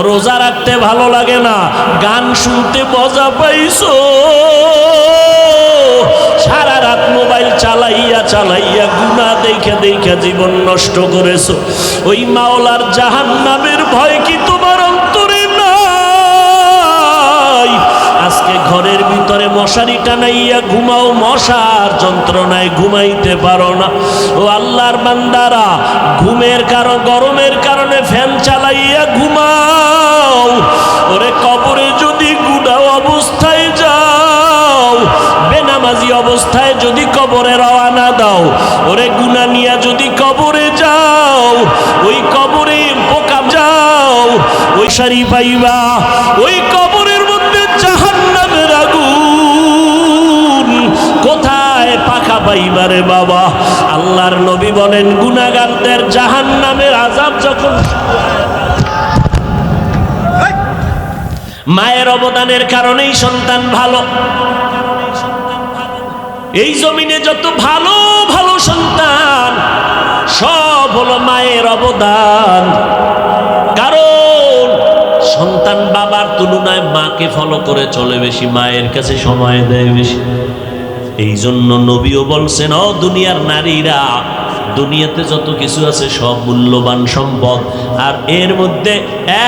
রোজা রাখতে ভালো লাগে না, গান শুনতে মজা পাইছো, সারা রাত মোবাইল চালাইয়া চালাইয়া গুনাহ দেখে দেখে জীবন নষ্ট করেছো। ওই মাওলার জাহান্নামের ভয় কি তোমার অন্তরে নাই? আজকে ঘরের ভিতরে মশারি টানাইয়া ঘুমাও, মশার যন্ত্রণায় ঘুমাইতে পারো না। ও আল্লাহর বান্দারা, ঘুমের কারণ গরমের কারণে ফ্যান চালাইয়া ঘুমাও। ওরে কবরে যদি গুনাহ অবস্থায় যাও, বেনামাজি অবস্থায় যদি কবরে রওনা দাও, ওরে গুনাহ নিয়া যদি কবরে যাও, ওই কবরে পোকা যাও, ওই সারি পাইবা, ওই কবরের মধ্যে জাহান্নামের আগুন, কোথায় পাখা পাইবারে বাবা? আল্লাহর নবী বলেন, গুনাহগারদের জাহান্নামের আযাব যখন মায়ের অবদানের কারণেই সন্তান ভালো। এই জমিনে যত ভালো ভালো সন্তান সব হলো মায়ের অবদান। কারণ সন্তান বাবার তুলনায় মাকে ফলো করে চলে বেশি, মায়ের কাছে সময় দেয় বেশি। এই জন্য নবীও বলছেন, ও দুনিয়ার নারীরা, দুনিয়াতে যত কিছু আছে সব মূল্যবান সম্পদ, আর এর মধ্যে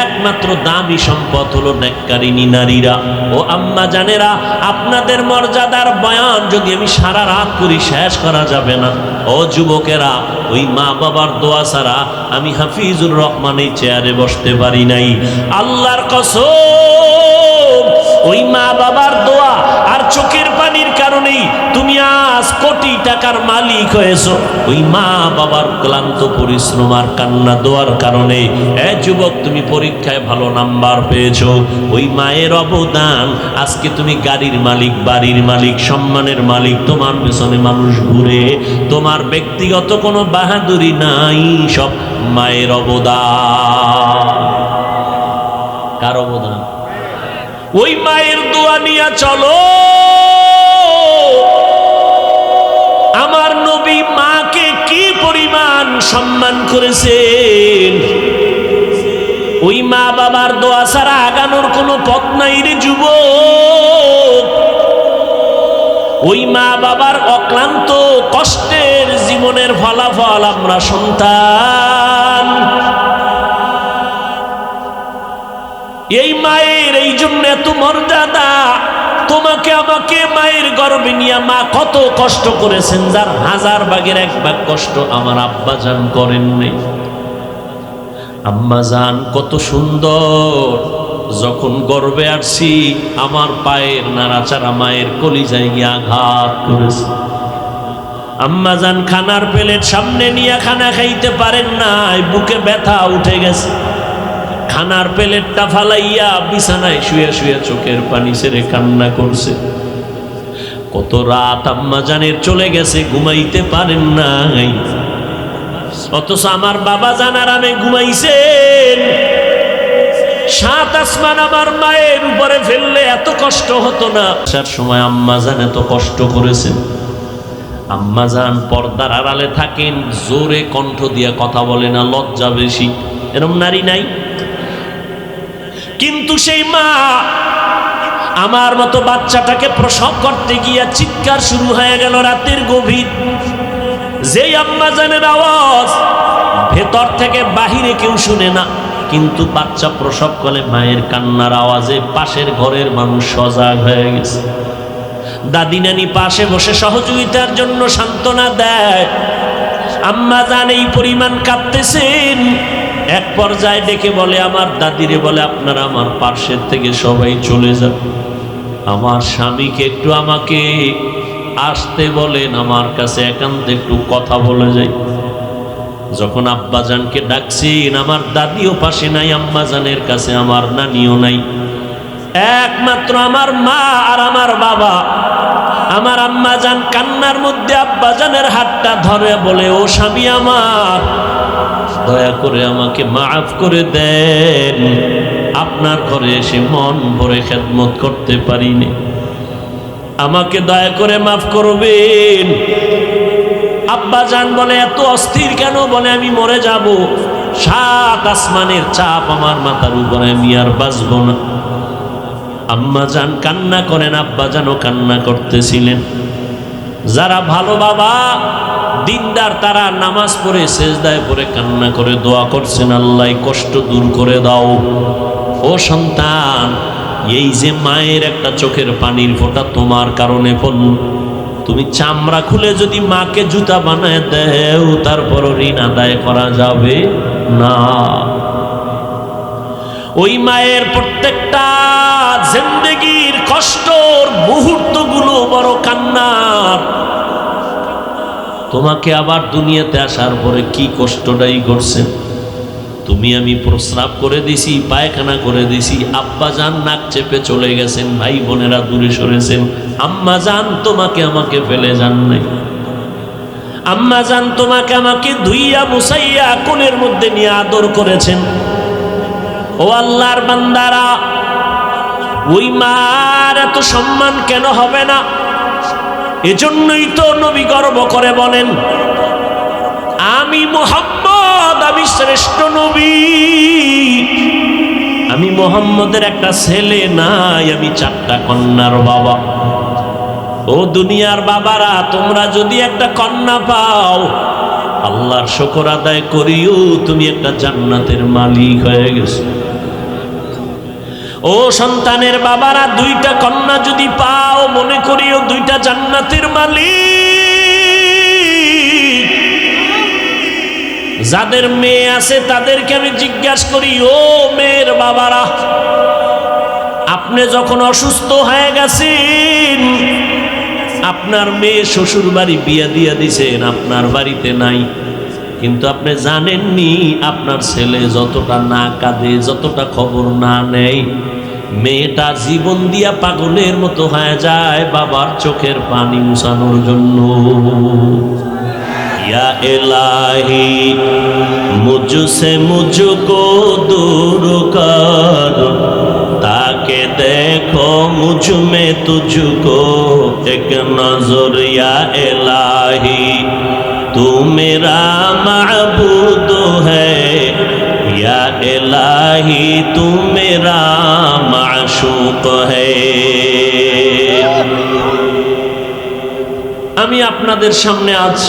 একমাত্র দামি সম্পদ হলো নেককারিনী নারীরা। ও আম্মা জানেরা, আপনাদের মর্যাদার বয়ান যদি আমি সারা রাত করি শেষ করা যাবে না। ও যুবকেরা, ওই মা বাবার দোয়া ছাড়া আমি হাফিজুর রহমান এই চেয়ারে বসতে পারি নাই। আল্লাহর কসম, ওই মা বাবার দোয়া আর চোখের পানির কারণেই তুমি আজ কোটি টাকার মালিক হয়েছো। ওই মা বাবার ক্লান্ত পরিশ্রম আর কান্না দোয়ার কারণে যুবক তুমি পরীক্ষায় ভালো নাম্বার পেয়েছো। ওই মায়ের অবদান, আজকে তুমি গাড়ির মালিক, বাড়ির মালিক, সম্মানের মালিক, তোমার পেছনে মানুষ ঘুরে, তোমার ব্যক্তিগত কোনো বাহাদুরি নাই, সব মায়ের অবদান। কার অবদান? ওই মায়ের দোয়া নিয়ে চলো। আমার নবী মাকে কি পরিমাণ সম্মান করেছেন। ওই মা বাবার দোয়া ছাড়া আগানোর কোনো পথ নাই রে যুবক। ওই মা বাবার অক্লান্ত কষ্টের জীবনের ফলাফল আমরা সন্তান। এই মায়ের এই জন্য এত মর্যাদা। তোমাকে আমাকে মায়ের গর্ভে নিয়ে মা কত কষ্ট করেছেন, যার 1000 ভাগের 1 ভাগ কষ্ট আমার আব্বা জান করেন নাই। আম্মা জান কত সুন্দর, যখন গর্ভে আসছি আমার পায়ের নাড়াচাড়া মায়ের কলিজায় গিয়ে আঘাত করেছে। আম্মা জান খানার প্লেট সামনে নিয়ে খানা খাইতে পারেন নাই, বুকে ব্যথা উঠে গেছে। খানার প্লেটটা ফালাইয়া বিছানায় শুয়ে শুয়ে চোখের পানি ছেড়ে কান্না করছে। কত রাত আম্মা জানের চলে গেছে, ঘুমাইতে পারেন নাই। অথচ আমার বাবা জান আরামে ঘুমাইছেন। 7 আসমান আমার মায়ের উপরে ফেললে এত কষ্ট হতো না। আসার সময় আম্মা জান এত কষ্ট করেছেন। আম্মা জান পর্দার আড়ালে থাকেন, জোরে কণ্ঠ দিয়ে কথা বলে না, লজ্জা বেশি। এরকম নারী নাই? কিন্তু সেই মা আমার মতো বাচ্চাটাকে প্রসব করতে গিয়া চিৎকার শুরু হয়ে গেল রাতের গভীর। যেই আম্মা জানের আওয়াজ ভেতর থেকে বাহিরে কেউ শুনে না, কিন্তু বাচ্চা প্রসব করলে মায়ের কান্নার আওয়াজে পাশের ঘরের মানুষ সজাগ হয়ে গেছে। দাদি নানি পাশে বসে সহযোগিতার জন্য সান্ত্বনা দেয়। আম্মা জান এই পরিমাণ কাঁদতেছেন। এক পর্যায়ে ডেকে বলে, আমার দাদিরে বলে, আপনারা আমার পার্শ্বের থেকে সবাই চলে যান, আমার স্বামীকে একটু আমাকে আসতে বলেন, আমার কাছে একান্তে একটু কথা বলে যাই। যখন আব্বাজানকে ডাকছেন, আমার দাদিও পাশে নাই, আম্মাজানের কাছে আমার নানিও নাই, একমাত্র আমার মা আর আমার বাবা। আমার আম্মাজান কান্নার মধ্যে আব্বাজানের হাতটা ধরে বলে, ও স্বামী আমার, দয়া করে আমাকে মাফ করে দেন, আপনার ঘরে এসে মন ভরে খেদমত করতে পারিনি, আমাকে দয়া করে মাফ করবেন। আব্বাজান বলে, এত অস্থির কেন? বলে, আমি মরে যাব। সাত আসমানের চাপ আমার মাথার উপরে, আমি আর বাঁচব না। আম্মা জান কান্না করেন, আব্বা জানও কান্না করতেছিলেন। যারা ভালো বাবা দিনদার তারা নামাজ পড়ে সেজদায় পড়ে কান্না করে দোয়া করছেন, আল্লাহ কষ্ট দূর করে দাও। ও সন্তান, এই যে মায়ের একটা চোখের পানির ফোঁটা তোমার কারণে পড়ল, তুমি চামড়া খুলে যদি মাকে জুতা বানায় দেও তারপরও ঋণ আদায় করা যাবে না। ওই মায়ের প্রত্যেকটা জিন্দেগির কষ্টর মুহূর্তগুলো বড় কান্নার। তোমাকে আবার দুনিয়াতে আসার পরে কি কষ্টটাই করছেন। তুমি আমি প্রস্রাব করে দিছি, পায়খানা করে দিছি, আব্বা জান নাক চেপে চলে গেছেন, ভাই বোনেরা দূরে সরেছেন, আম্মা জান তোমাকে আমাকে ফেলে যান নাই। আম্মা জান তোমাকে আমাকে ধুইয়া মুছাইয়া কোলের মধ্যে নিয়ে আদর করেছেন। ও আল্লাহর বান্দারা, ওই মার এত সম্মান কেন হবে না? এজন্যই তো নবী গর্ব করে বলেন, আমি মুহাম্মদ, আমি শ্রেষ্ঠ নবী, আমি মুহাম্মদের একটা ছেলে নাই, আমি চারটা কন্যার বাবা। ও দুনিয়ার বাবারা, তোমরা যদি একটা কন্যা পাও আল্লাহর শুকর আদায় করিও, তুমি একটা জান্নাতের মালিক হয়ে গেছো। ও সন্তানের বাবারা, দুইটা কন্যা যদি পাও মনে করিও দুইটা জান্নাতের মালিক। যাদের মেয়ে আছে তাদেরকে আমি জিজ্ঞাসা করি, ও মেয়ের বাবারা, আপনি যখন অসুস্থ হয়ে গেছেন, আপনার মেয়ে শ্বশুর বাড়ি বিয়া দিয়া দিছেন, আপনার বাড়িতে নাই, কিন্তু আপনি জানেননি আপনার ছেলে যতটা না কাঁদে, যতটা খবর না নেয়, মেয়েটা জীবন দিয়া পাগলের মতো হয়ে যায় বাবার চোখের পানি মুছানোর জন্য। ইয়া ইলাহি মুঝসে মুঝকো দূর কর, তাকে দেখো মুঝ মে তুঝকো এক নজর। ইয়া ইলাহি तू मेरा माबूद है, या इलाही तू मेरा माशूक है। আমি আপনাদের সামনে আজ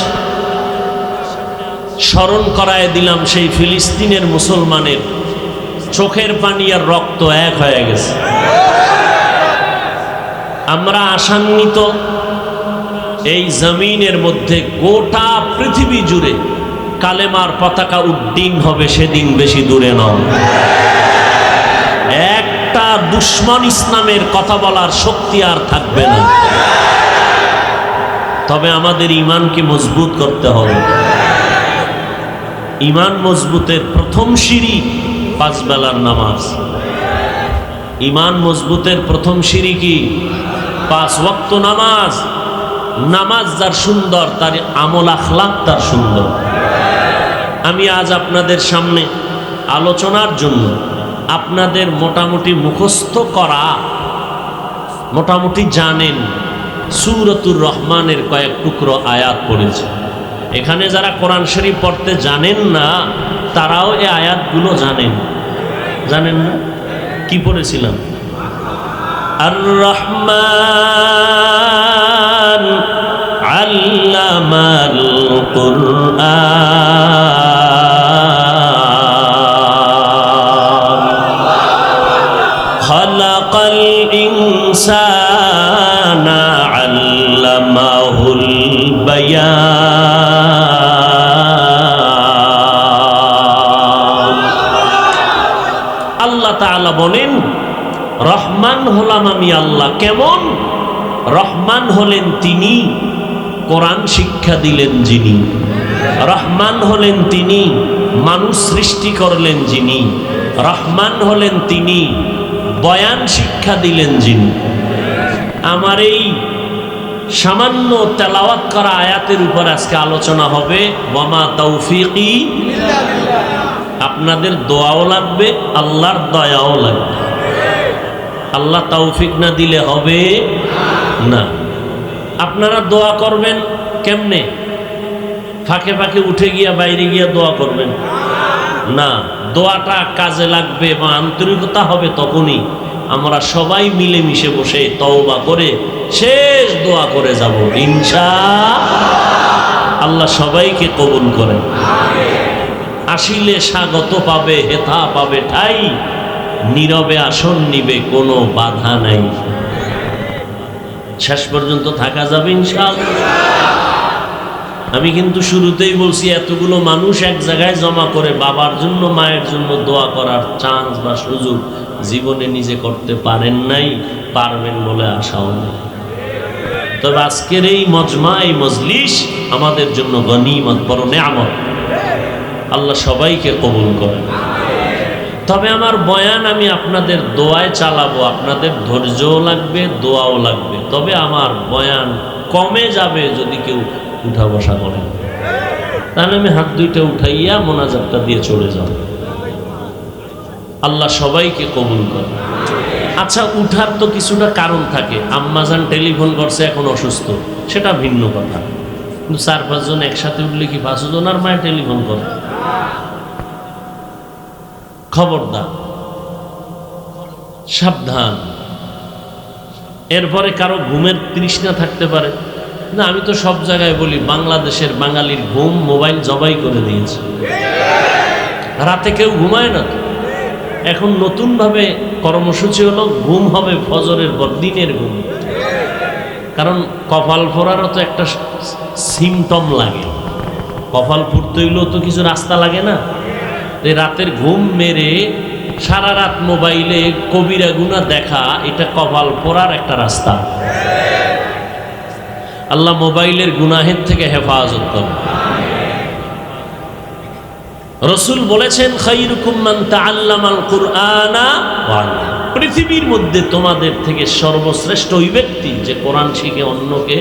স্মরণ করায় দিলাম সেই ফিলিস্তিনের মুসলমানের চোখের পানি আর রক্ত এক হয়ে গেছে। আমরা আশান্বিত এই জমিনের মধ্যে গোটা পৃথিবী জুড়ে কালেমার পতাকা উড্ডীন হবে, সেদিন বেশি দূরে নয়। একটা দুশ্মন ইসলামের কথা বলার শক্তি আর থাকবে না। তবে আমাদের ঈমানকে মজবুত করতে হবে। ঈমান মজবুতের প্রথম সিঁড়ি পাঁচ বেলার নামাজ। ঈমান মজবুতের প্রথম সিঁড়ি কি? পাঁচ ওয়াক্ত নামাজ। নামাজ যার সুন্দর, তার আমল আখলাক তার সুন্দর। আমি আজ আপনাদের সামনে আলোচনার জন্য আপনাদের মোটামুটি মুখস্থ করা, মোটামুটি জানেন সূরাতুর রহমানের কয়েক টুকরো আয়াত পড়েছে। এখানে যারা কোরআন শরীফ পড়তে জানেন না তারাও এই আয়াতগুলো জানেন। জানেন না? কি পড়েছিলাম? আর রহমান আল্লামাল কুরআন খালাকাল ইনসানা আল্লামাহুল বায়ান। আল্লাহ তাআলা বলেন, রহমান হলাম আমি আল্লাহ। কেমন? রহমান হলেন তিনি কোরআন শিক্ষা দিলেন যিনি, রহমান হলেন তিনি মানুষ সৃষ্টি করলেন যিনি, রহমান হলেন তিনি বয়ান শিক্ষা দিলেন যিনি। আমার এই সামান্য তেলাওয়াত করা আয়াতের উপর আজকে আলোচনা হবে। ওয়ামা তৌফিকি, আপনাদের দোয়াও লাগবে, আল্লাহর দয়াও লাগবে। আল্লাহ তৌফিক না দিলে হবে না। আপনারা দোয়া করবেন কেমনে? ফাঁকে ফাঁকে উঠে গিয়া বাইরে গিয়া দোয়া করবেন? না, দোয়াটা কাজে লাগবে এবং আন্তরিকতা হবে তখনই আমরা সবাই মিলেমিশে বসে তওবা করে শেষ দোয়া করে যাব ইনশাআল্লাহ। সবাইকে কবুল করেন। আসিলে স্বাগত পাবে, হেথা পাবে ঠাই, নীরবে আসন নিবে, কোনো বাধা নাই। শেষ পর্যন্ত থাকা যাবে ইনশাআল্লাহ। আমি কিন্তু শুরুতেই বলছি, এতগুলো মানুষ এক জায়গায় জমা করে বাবার জন্য মায়ের জন্য দোয়া করার চান্স বা সুযোগ জীবনে নিজে করতে পারেন নাই, পারবেন বলে আশাও নেই। তবে আজকের এই মজমা, এই মজলিস আমাদের জন্য গনিমত, বড় নেয়ামত। আল্লাহ সবাইকে কবুল করেন। তবে আমার বয়ান আমি আপনাদের দোয়ায় চালাবো, আপনাদের ধৈর্যও লাগবে, দোয়াও লাগবে। তবে আমার বয়ান কমে যাবে যদি কেউ উঠা বসা করেন, তাহলে আমি হাত দুইটা উঠাইয়া মোনাজাতটা দিয়ে চলে যাব। আল্লাহ সবাইকে কবুল করে। আচ্ছা, উঠার তো কিছুটা কারণ থাকে। আম্মাজান টেলিফোন করছে, এখন অসুস্থ, সেটা ভিন্ন কথা। কিন্তু 4-5 জন একসাথে উঠলে কি 5 জনের মায়ের টেলিফোন করে? খবরদার, সাবধান। এরপরে কারো ঘুমের তৃষ্ণা থাকতে পারে না। আমি তো সব জায়গায় বলি, বাংলাদেশের বাঙালির ঘুম মোবাইল জবাই করে দিয়েছে। রাতে কেউ ঘুমায় না। এখন নতুনভাবে কর্মসূচি হলো ঘুম হবে ফজরের পর, দিনের ঘুম। কারণ কপাল ফোড়ারও তো একটা সিমটম লাগে। কপাল ফুটতে হইলেও তো কিছু রাস্তা লাগে না। এই রাতের ঘুম মেরে সারা রাত মোবাইলে কবিরা গুনাহ দেখা, এটা কপাল পোড়ার একটা রাস্তা। আল্লাহ মোবাইলের গুনাহের থেকে হেফাজত করুন। রাসূল বলেছেন, খায়রুকুম মান তাআল্লামাল কুরআনা ওয়া আল্লামা। পৃথিবীর মধ্যে তোমাদের থেকে সর্বশ্রেষ্ঠ ওই ব্যক্তি যে কোরআন শিখে অন্যকে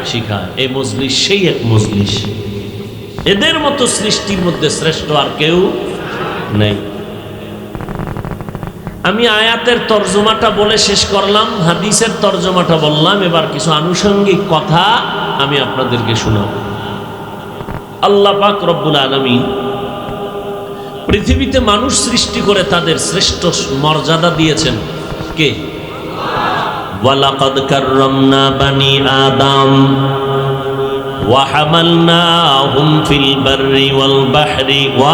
শিখায়। এই মজলিস সেই এক মজলিস। এদের মতো সৃষ্টির মধ্যে শ্রেষ্ঠ আর কেউ নেই। আমি আয়াতের তর্জমাটা বলে শেষ করলাম, হাদিসের তর্জমাটা বললাম। এবার কিছু আনুষঙ্গিক কথা আমি আপনাদেরকে শোনাব। আল্লাহ পাক রব্বুল আলামিন পৃথিবীতে মানুষ সৃষ্টি করে তাদের শ্রেষ্ঠ মর্যাদা দিয়েছেন কে? ওয়ালাকাদ কাররামনা বানি আদম ওয়া হামালনাহুম ফিল বাররি ওয়াল বাহরি ওয়া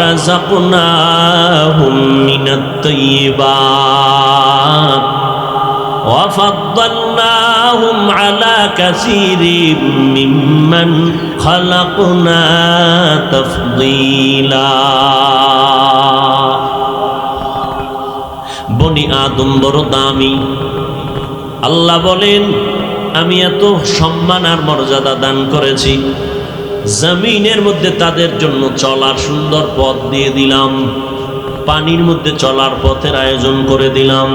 রাযাকনাহুম মিনাত তাইয়্যিবাত ওয়া ফাদ্দালনাহুম আলা কাসীরিম মিম্মান খালাকনা তাফদীলা। বনি আদম বড় দামি। আল্লাহ বলেন, আমি এত সম্মান আর মর্যাদা দান করেছি, জমিনের মধ্যে তাদের জন্য চলার সুন্দর পথ দিয়ে দিলাম, পানির মধ্যে চলার পথের আয়োজন করে দিলাম।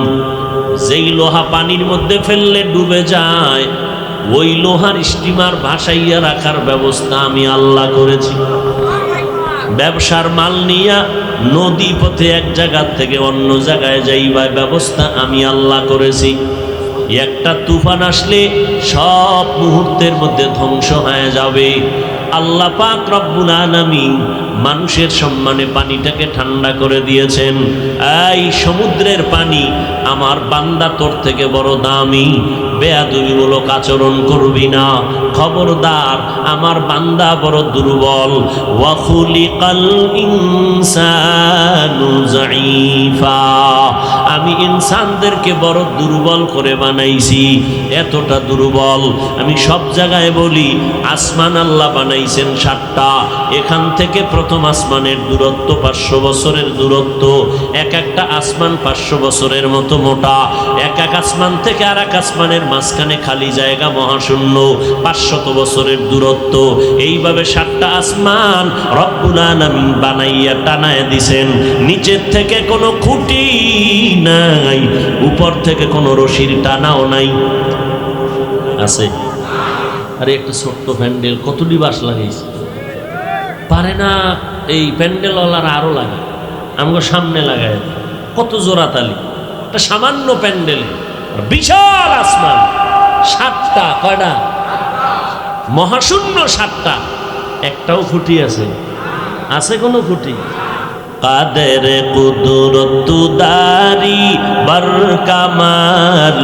যেই লোহা পানির মধ্যে ফেললে ডুবে যায়, ওই লোহার স্টিমার ভাসাইয়া রাখার ব্যবস্থা আমি আল্লাহ করেছি। ব্যবসার মাল নিয়া নদী পথে এক জায়গা থেকে অন্য জায়গায় যাইবার ব্যবস্থা আমি আল্লাহ করেছি। একটা তুফান আসলে সব মুহূর্তের মধ্যে ধ্বংস হয়ে যাবে। আল্লাহ পাক রব্বুল আলামিন মানুষের সম্মানে পানিটাকে ঠান্ডা করে দিয়েছেন। এই সমুদ্রের পানি, আমার বান্দা তোর থেকে বড় দামি, বেয়াদবিমূলক আচরণ করবি না, খবরদার, আমার বান্দা বড় দুর্বল। ওয়া খুলিকাল ইনসানু যায়ীফা, আমি ইনসানদেরকে বড় দুর্বল করে বানাইছি। এতটা দুর্বল, আমি সব জায়গায় বলি, আসমান আল্লাহ বানাইছেন 7টা। এখান থেকে প্রথম আসমানের দূরত্ব 500 বছরের দূরত্ব। এক একটা আসমান 500 বছরের মতো মোটা। এক এক আসমান থেকে আর এক আসমানের মাঝখানে খালি জায়গা মহাশূন্য, 500 বছরের দূরত্ব। এইভাবে 7টা আসমান রব্বুল আলামিন বানাইয়া টানায় দিছেন। নিচের থেকে কোনো খুঁটি নাই, উপর থেকে কোনো রশির টানাও নাই। আছে? আরে একটা ছোট্ট প্যান্ডেল কতটি বাঁশ লাগাইছে, পারে না এই প্যান্ডেলওয়ালারা আরো লাগে, আমাকে সামনে লাগায় কত জোড়াতালি। একটা সামান্য প্যান্ডেল, বিশাল আসমান 7টা, কয়টা মহাশূন্য 7টা। একটাও খুঁটি আছে? আছে কোনো খুঁটি? কাদের কুদরত দারি বার কামাল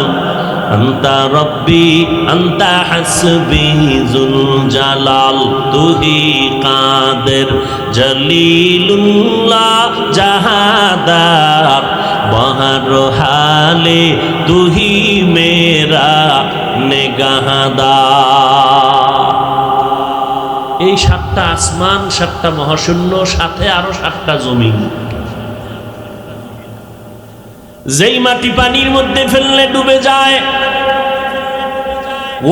আন্তা রব্বি আন্তা হাসবি জুল জালাল তুহি কাদের জলিলুল্লাহ জাহাদার বহর হালে তুহি মেরা নেগাহদার। এই 7টা আসমান, 7টা মহাশূন্য, সাথে আরো 7টা জমিন। যেই মাটি পানির মধ্যে ফেললে ডুবে যায়,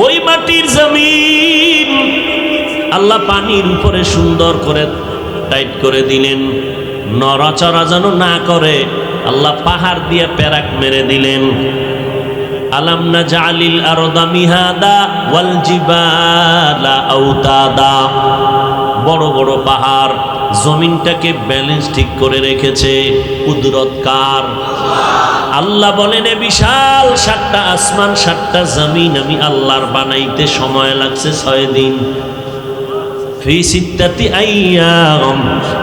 ওই মাটির জমিন আল্লাহ পানির উপরে সুন্দর করে টাইট করে দিলেন, নড়াচড়া যেন না করে। আল্লাহ পাহাড় দিয়ে প্যারাক মেরে দিলেন। আলাম নাজআলিল আরদা মিহাদা ওয়াল জিবালা আওতাদা। বড় বড় পাহাড় জমিনটাকে ব্যালেন্স ঠিক করে রেখেছে। কুদরত কার? আল্লাহ বলেন, এ বিশাল 7টা আসমান 7টা জমিন আমি আল্লাহর বানাইতে সময় লাগছে 6 দিন। ফি সিত্তাতি আইয়াম,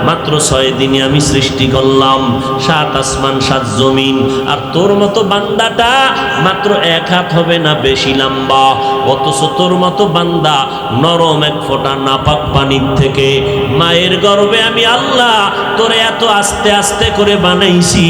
মাত্র 6 দিনে আমি সৃষ্টি করলাম 7 আসমান 7 জমিন। আর তোর মতো বান্দাটা মাত্র 1 হাত হবে না বেশি লম্বা, অথচ তোর মতো বান্দা নরম 1 ফোঁটা নাপাক পানির থেকে মায়ের গর্ভে আমি আল্লাহ তোরে এত আস্তে আস্তে করে বানাইছি।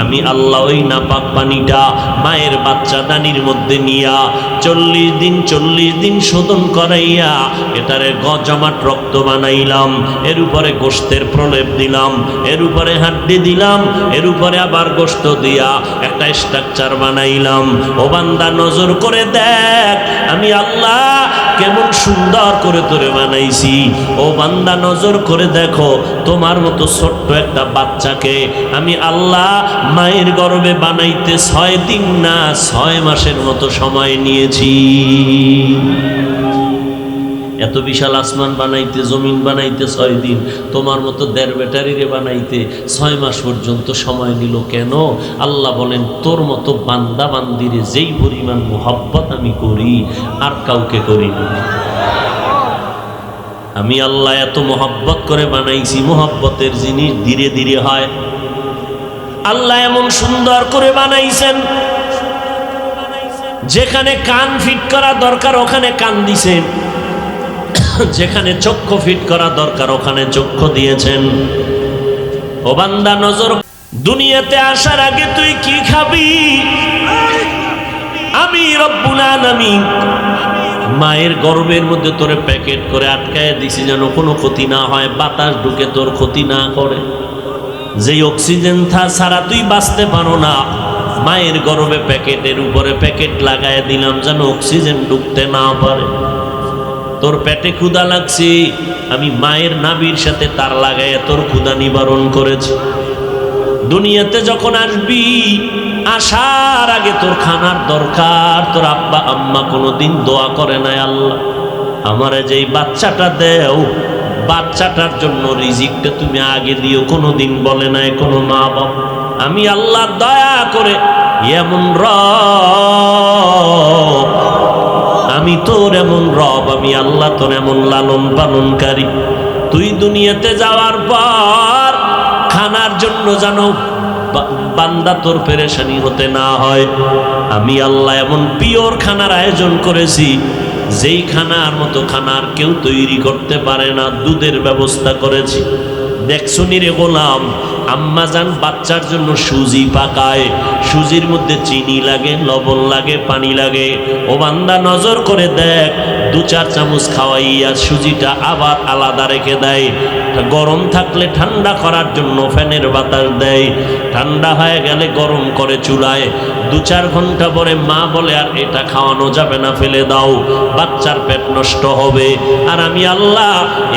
আমি আল্লাহ ওই নাপাক পানিটা মায়ের বাচ্চা দানির মধ্যে নিয়া 40 দিন শোধন করাইয়া এটারে জমাট রক্ত বানাইলাম। এর উপরে গোশতের প্রলেপ দিলাম, এর উপরে হাড্ডি দিলাম, এর উপরে আবার গোশত দিয়া একটা স্ট্রাকচার বানাইলাম। ও বান্দা নজর করে দেখ আমি আল্লাহ কেমন সুন্দর করে তোরে বানাইছি। ও বান্দা নজর করে দেখো তোমার মতো ছোট্ট একটা বাচ্চাকে আমি আল্লাহ মায়ের গর্ভে বানাইতে 6 দিন না 6 মাসের মতো সময় নিয়েছি। এত বিশাল আসমান বানাইতে, জমিন বানাইতে 6 দিন, তোমার মতো 1.5 ব্যাটারিরে বানাইতে 6 মাস পর্যন্ত সময় নিল কেন? আল্লাহ বলেন, তোর মতো বান্দা বান্দিরে যেই পরিমাণ মোহাব্বত আমি করি আর কাউকে করি না। আমি আল্লাহ এত মোহাব্বত করে বানাইছি। মোহাব্বতের জিনিস ধীরে ধীরে হয়। আল্লাহ এমন সুন্দর করে বানাইছেন, যেখানে কান ফিট করা দরকার ওখানে কান দিছেন, যেখানে চক্ষু ফিট করা দরকার ওখানে চক্ষু দিয়েছেন। ও বান্দা নজর, দুনিয়াতে আসার আগে তুই কি খাবি? আমি রব্বুল আলামিন মায়ের গর্ভের মধ্যে তোরে প্যাকেট করে আটকায় দিছি যেন কোনো ক্ষতি না হয়, বাতাস ঢুকে তোর ক্ষতি না করে। যেই অক্সিজেন ছাড়া তুই বাঁচতে পারো না, মায়ের গর্ভে প্যাকেটের উপরে প্যাকেট লাগায় দিলাম যেন অক্সিজেন ঢুকতে না পারে। তোর পেটে ক্ষুধা লাগছে, আমি মায়ের নাভির সাথে তার লাগায় তোর ক্ষুধা নিবারণ করেছি। দুনিয়াতে যখন আসবি, আসার আগে তোর খানার দরকার। তোর আব্বা আম্মা কোনোদিন দোয়া করে নাই, আল্লাহ আমারে যেই বাচ্চাটা দেও, বাচ্চাটার জন্য রিজিকটা তুমি আগে দিও, কোনোদিন বলে নাই কোনো মা বাবা। আমি আল্লাহ দয়া করে এমন রব, আমি তোর এমন রব, আমি আল্লাহ তোর এমন লালন পালনকারী। তুই দুনিয়াতে যাওয়ার পর খানার জন্য জানো বান্দা তোর পেরেশানি হতে না হয়, আমি আল্লাহ এমন পিওর খানার আয়োজন করেছি, যেই খানার মতো খানার কেউ তৈরি করতে পারে না। দুধের ব্যবস্থা করেছি। দেখছো রে গোলাম, আম্মা জান বাচ্চার জন্য সুজি পাকায়, সুজির মধ্যে চিনি লাগে, লবণ লাগে, পানি লাগে। ও বান্দা নজর করে দেখ, 2-4 চামচ খাওয়াইয়া সুজিটা আবার আলাদা রেখে দেয়। গরম থাকলে ঠান্ডা করার জন্য ফ্যানের বাতাস দেয়, ঠান্ডা হয়ে গেলে গরম করে চুলায়। 2-4 ঘন্টা পরে মা বলে আর এটা খাওয়ানো যাবে না, ফেলে দাও, বাচ্চার পেট নষ্ট হবে। আর আমি আল্লাহ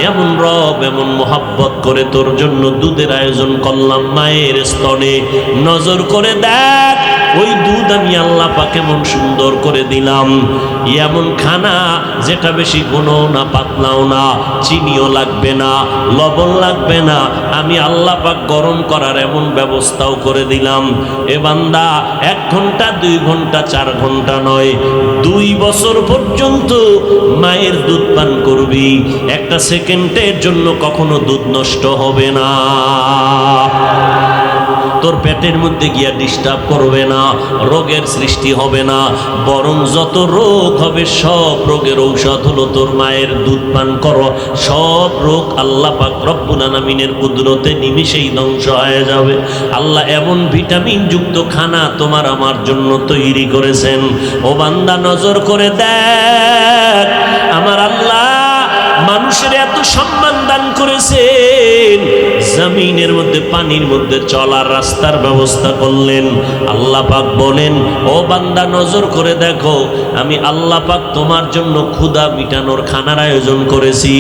এমন রব, এমন মোহাব্বত করে তোর জন্য দুধের আয়োজন করলাম মায়ের স্তনে। নজর করে দেখ ওই দুধ আমি আল্লাহ পাক এমন সুন্দর করে দিলাম, এমন খানা যেটা বেশি ঘনও না পাতলাও না, চিনিও লাগবে না, লবণ লাগবে না, আমি আল্লাহ পাক গরম করার এমন ব্যবস্থাও করে দিলাম। এ বান্দা 1 ঘন্টা 2 ঘন্টা 4 ঘন্টা নয়, 2 বছর পর্যন্ত মায়ের দুধ পান করবি, একটা সেকেন্ডের জন্য কখনো দুধ নষ্ট হবে না, তোর পেটের মধ্যে গিয়া ডিস্টার্ব করবে না, রোগের সৃষ্টি হবে না, বরং যত রোগ হবে সব রোগের ঔষধ হলো তোর মায়ের দুধ পান করো। সব রোগ আল্লাহ পাক রব্বুল আলামিনের কুদরতে নিমিষেই ধ্বংস হয়ে যাবে। আল্লাহ এমন ভিটামিন যুক্ত খানা তোমার আমার জন্য তৈরি করেছেন। ও বান্দা নজর করে দেখ, আমার আল্লাহ মানুষের এত সম্মান দান করেছেন, জমিনের মধ্যে পানির মধ্যে চলার রাস্তার ব্যবস্থা করলেন। আল্লাহ পাক বলেন, ও বান্দা নজর করে দেখো, আমি আল্লাহ পাক তোমার জন্য ক্ষুধা মিটানোর খানার আয়োজন করেছি।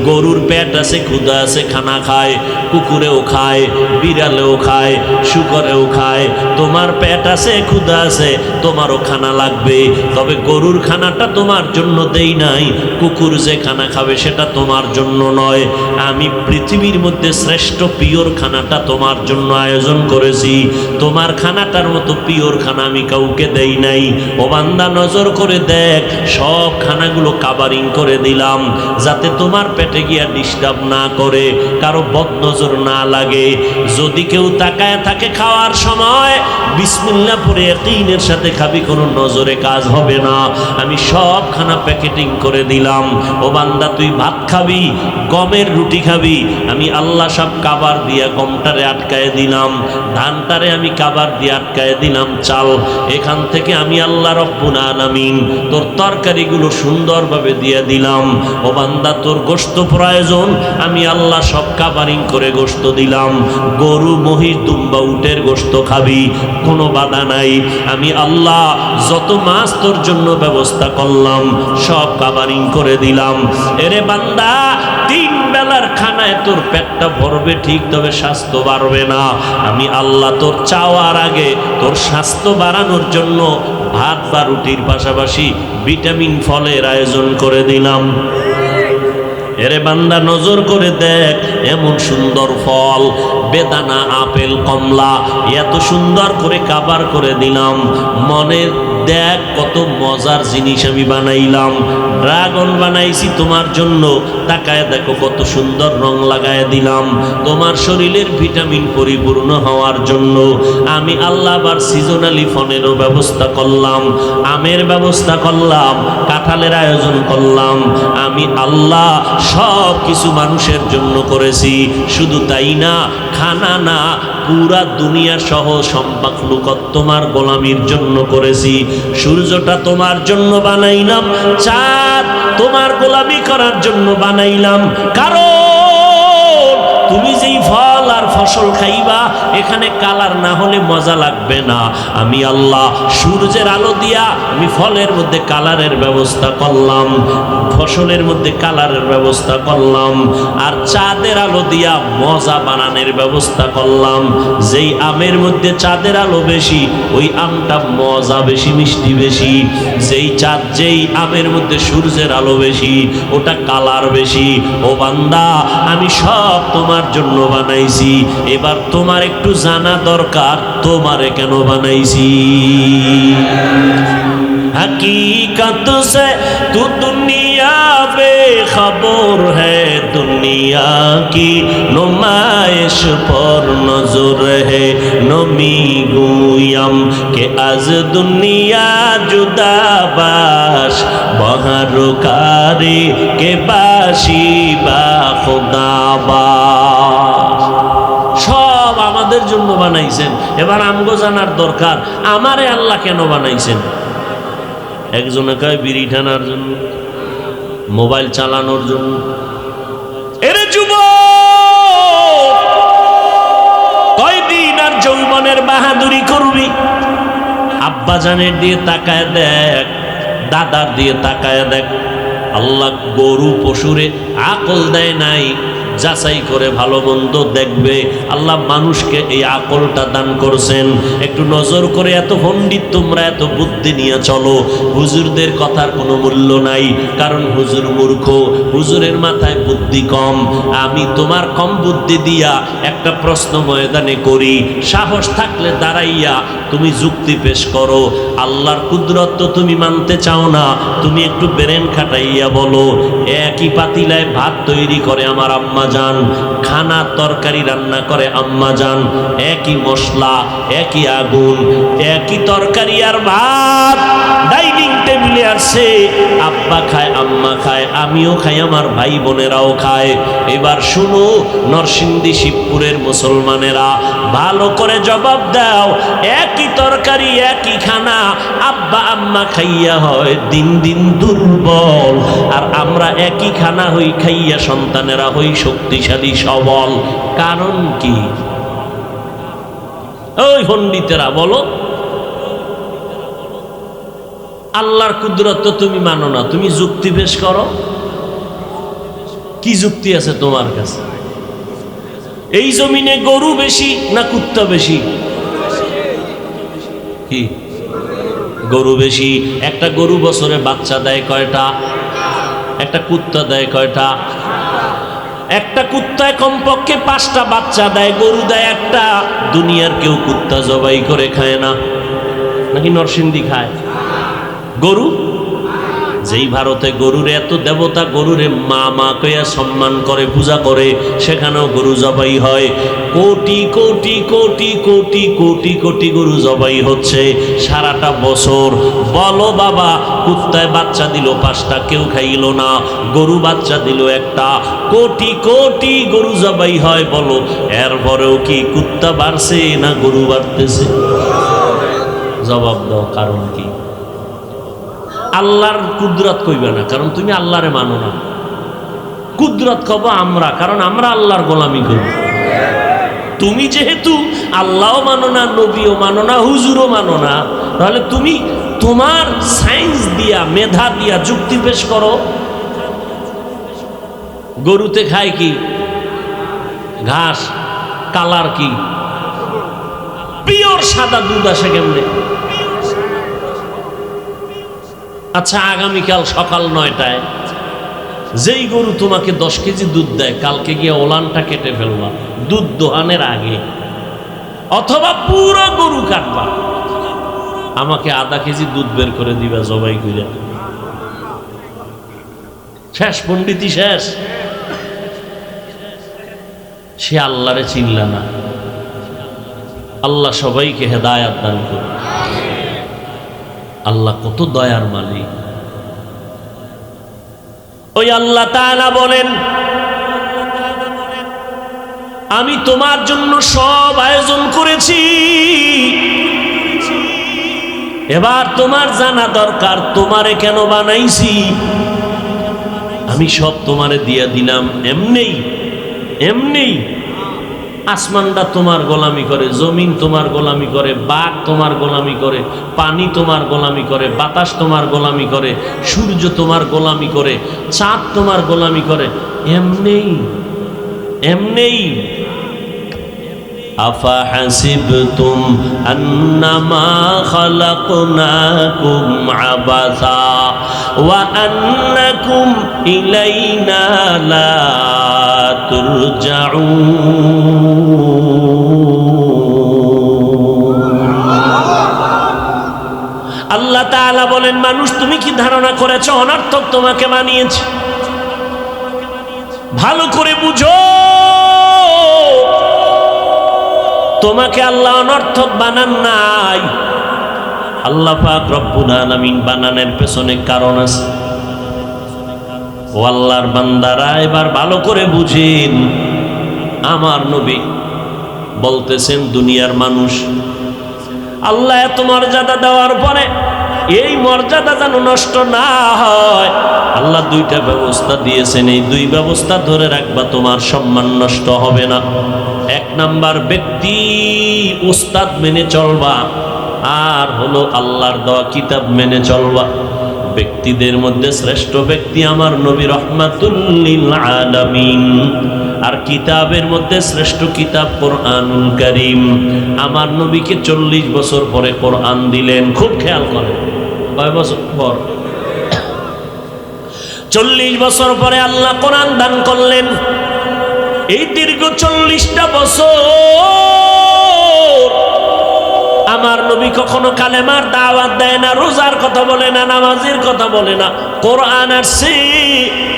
গরুর পেট আছে, ক্ষুধা আছে, খানা খায়, কুকুরেও খায়, বিড়ালেও খায়, শুকরেও খায়। তোমার পেট আছে, ক্ষুধা আছে, তোমারও খানা লাগবে, তবে গরুর খানাটা তোমার জন্য দেই নাই, কুকুর যে খানা খাবে সেটা তোমার জন্য নয়। আমি পৃথিবীর মধ্যে শ্রেষ্ঠ পিওর খানাটা তোমার জন্য আয়োজন করেছি, তোমার খানাটার মতো পিওর খানা আমি কাউকে দেই নাই। ও বান্দা নজর করে দেখ, সব খানাগুলো কাভারিং করে দিলাম যাতে তোমার পেটে গিয়া ডিস্টার্ব না করে, কারো বদনজর না লাগে। যদি কেউ তাকায় থাকে খাওয়ার সময়, বিসমিল্লাহ পড়ে ইয়াকিনের সাথে খাবি, কোনো নজরে কাজ হবে না। আমি সব খানা প্যাকেটিং করে দিলাম। ও বান্দা তুই ভাত খাবি, গমের রুটি খাবি, আমি আল্লাহ সব কাবার দিয়া গমটারে আটকায় দিলাম, ধানটারে আমি কাবার দিয়ে আটকায় দিলাম, চাল এখান থেকে আমি আল্লাহ রব্বুল আলামিন তোর তরকারিগুলো সুন্দরভাবে দিয়ে দিলাম। ও বান্দা তোর গোশত প্রয়োজন, আমি আল্লাহ সব কাভারিং করে গোশত দিলাম। গরু, মহিষ, দুম্বা, উটের গোশত খাবি, কোনো বাধা নাই। আমি আল্লাহ যত মাছ তোর জন্য ব্যবস্থা করলাম সব কাভারিং করে দিলাম। এরে বান্দা, 3 বেলার খানায় তোর পেটটা ভরবে ঠিক, তবে স্বাস্থ্য বাড়বে না। আমি আল্লাহ তোর চাওয়ার আগে তোর স্বাস্থ্য বাড়ানোর জন্য ভাত বা রুটির পাশাপাশি ভিটামিন ফলের আয়োজন করে দিলাম। এরে বান্দা নজর করে দেখ, এমন সুন্দর ফল, বেদানা, আপেল, কমলা, এত সুন্দর করে কাভার করে দিলাম। মনে দেখ কত মজার জিনিস আমি বানাইলাম। ড্রাগন বানাইছি তোমার জন্য, তাকায় দেখো কত সুন্দর রং লাগায় দিলাম তোমার শরীরের ভিটামিন পরিপূর্ণ হওয়ার জন্য। আমি আল্লাহ আবার সিজনালি ফলেরও ব্যবস্থা করলাম, আমের ব্যবস্থা করলাম, কাঁঠালের আয়োজন করলাম। আমি আল্লাহ সব কিছু মানুষের জন্য করেছি। শুধু তাই না, খানা না, পুরা দুনিয়া সহ সম্পাকলুকত তোমার গোলামির জন্য করেছি। সূর্যটা তোমার জন্য বানাইলাম, চাঁদ তোমার গোলামি করার জন্য বানাইলাম। কারণ তুমি যেই ফল আর ফসল খাইবা, এখানে কালার না হলে মজা লাগবে না। আমি আল্লাহ সূর্যের আলো দিয়া আমি ফলের মধ্যে কালারের ব্যবস্থা করলাম, ফসলের মধ্যে কালারের ব্যবস্থা করলাম, আর চাঁদের আলো দিয়া মজা বানানোর ব্যবস্থা করলাম। যেই আমের মধ্যে চাঁদের আলো বেশি, ওই আমটা মজা বেশি, মিষ্টি বেশি। যেই আমের মধ্যে সূর্যের আলো বেশি, ওটা কালার বেশি। ও বান্দা, আমি সব তোমার জন্য বানাইছি। এবার তোমার একটু জানা দরকার, তোমারে কেন বানাইছি। हकीकत से तू दुनिया बेखबर है, दुनिया की नुमाइश पर नजर है। नमी गुयम के आज दुनिया जुदा बाश, बहारुकारी के बाशी बा खुदा बाश। সব আমাদের জন্য বানাইছেন। এবার আমগো জানার দরকার, আমারে আল্লাহ কেন বানাইছেন। একজনে কয় বিড়ি টানার জন্য, মোবাইল চালানোর জন্য। এরে যুবক, কয়দিন আর যৌবনের বাহাদুরি করবি? আব্বা জানের দিয়ে তাকায় দেখ, দাদার দিয়ে তাকায় দেখ। আল্লাহ গরু পশুরে আকল দেয় নাই, যাচাই করে ভালো মন্দ দেখবে। আল্লাহ মানুষকে এই আকলটা দান করছেন। একটু নজর করে, এত পণ্ডিত তোমরা এত বুদ্ধি নিয়ে চলো, হুজুরদের কথার কোনো মূল্য নাই, কারণ হুজুর মূর্খ, হুজুরের মাথায় বুদ্ধি কম। আমি তোমার কম বুদ্ধি দিয়া একটা প্রশ্ন ময়দানে করি, সাহস থাকলে দাঁড়াইয়া তুমি যুক্তি পেশ করো। আল্লাহর কুদরত তো তুমি মানতে চাও না, তুমি একটু ব্রেন খাটাইয়া বলো। একই পাতিলায় ভাত তৈরি করে আমার আম্মা জান, খানা তরকারি রান্না করে আম্মা জান, একই মশলা, একই আগুন, একই তরকারি আর ভাত ডাইনিং টেবিলে আসছে, আব্বা খায়, আম্মা খায়, আমিও খাই, আমার ভাই বোনেরাও খায়। এবার শুনো নরসিংদী শিবপুরের মুসলমানেরা, ভালো করে জবাব দাও। একই তরকারি, একই খানা, আব্বা আম্মা খাইয়া হয় দিন দিন দুর্বল, আর আমরা একই খানা হই খাইয়া সন্তানেরা হই শক্তিশালী সবল। কারণ কি? ওই পণ্ডিতেরা বলো। আল্লাহর কুদরত তো তুমি মানো না, তুমি যুক্তি পেশ করো। কি যুক্তি আছে তোমার কাছে? এই জমিনে গরু বেশি না কুত্তা বেশি? কি? গরু বেশি। একটা গরু বছরে বাচ্চা দেয় কয়টা? একটা কুত্তা দেয় কয়টা? একটা কুত্তায় কমপক্ষে 5টা বাচ্চা দেয়, গরু দেয় একটা। দুনিয়ার কেউ কুত্তা জবাই করে খায় না, নাকি নরসিংদী খায়? গরু, যেই ভারতে গরুরে এত দেবতা, গরুরে মা মা কইয়া সম্মান করে, পূজা করে, সেখানেও গরু জবাই হয়। কোটি কোটি কোটি কোটি কোটি কোটি গরু জবাই হচ্ছে সারাটা বছর। বলো বাবা, কুত্তায় বাচ্চা দিল 5টা, কেউ খাইল না, গরু বাচ্চা দিল একটা। কোটি কোটি গরু জবাই হয়, বলো এরপরেও কি কুত্তা বাড়ছে না গরু বাড়তেছে? জবাব দাও, কারণ কি? আল্লাহর কুদরত কইবে না, কারণ তুমি আল্লাহরে মানো না। কুদরত কব আমরা, কারণ আমরা আল্লাহর গোলামি করি। তুমি যেহেতু আল্লাহও মানো না, নবীও মানো না, হুজুরও মানো না, তাহলে তুমি তোমার সায়েন্স দিয়া, মেধা দিয়া যুক্তি পেশ করো। গরুতে খায় কি? ঘাস। কালার কি? পিওর সাদা দুধ আসে কেমনে? আচ্ছা, আগামীকাল সকাল 9টায় যেই গরু তোমাকে 10 কেজি দুধ দেয়, কালকে গিয়ে ওলানটা কেটে ফেলবা দুধ দোহানের আগে, অথবা পুরো গরু কাটবা, আমাকে আধা কেজি দুধ বের করে দিবা জবাই করে। শেষ, পণ্ডিতি শেষ। সে আল্লাহরে চিনলা না। আল্লাহ সবাইকে হেদায়াত দান করুন। আল্লাহ কত দয়ার মালিক। ওই আল্লাহ তাআলা বলেন, আমি তোমার জন্য সব আয়োজন করেছি, এবার তোমার জানা দরকার তোমারে কেন বানাইছি। আমি সব তোমারে দিয়া দিলাম এমনি এমনি। আসমানটা তোমার গোলামি করে, জমিন তোমার গোলামি করে, বাঘ তোমার গোলামি করে, পানি তোমার গোলামি করে, বাতাস তোমার গোলামি করে, সূর্য তোমার গোলামি করে, চাঁদ তোমার গোলামি করে, এমনি এমনি। আফা হাসিবতুম আন্নামা খালাকনাকুম আবাসা ওয়া আন্নাকুম ইলাইনা লা তুরজাউন। আল্লাহ তাআলা বলেন, মানুষ তুমি কি ধারণা করেছো অনর্থক তোমাকে বানিয়েছে? ভালো করে বুঝো, তোমাকে আল্লাহ অনর্থক বানান নাই। আল্লাহ পাক রব্বুল আলামিন বানানোর পেছনে কারণ আছে। ও আল্লাহর বান্দারা, এবার ভালো করে বুঝেন। আমার নবী বলতেছেন, দুনিয়ার মানুষ আল্লাহ এত মর্যাদা দেওয়ার পরে এই মর্যাদা যেন নষ্ট না হয়, আল্লাহ 2টা ব্যবস্থা দিয়েছেন। এই 2 ব্যবস্থা ধরে রাখবা, তোমার সম্মান নষ্ট হবে না। 1 নাম্বার, ব্যক্তি উস্তাদ মেনে চলবা, আর হলো আল্লাহর দেওয়া কিতাব মেনে চলবা। ব্যক্তিদের মধ্যে শ্রেষ্ঠ ব্যক্তি আমার নবী রাহমাতুল লিল আলামিন আর কিতাবের মধ্যে শ্রেষ্ঠ কিতাব কোরআনুল কারীম। আমার নবীকে 40 বছর পরে কোরআন দিলেন। খুব খেয়াল করেন, কয় বছর পর? 40 বছর পরে আল্লাহ কোরআন দান করলেন। এই দীর্ঘ 40টা বছর আমার নবী কখনো কালেমার দাওয়াত দেয় না, রোজার কথা বলে না, নামাজের কথা বলে না। কোরআন আসছে,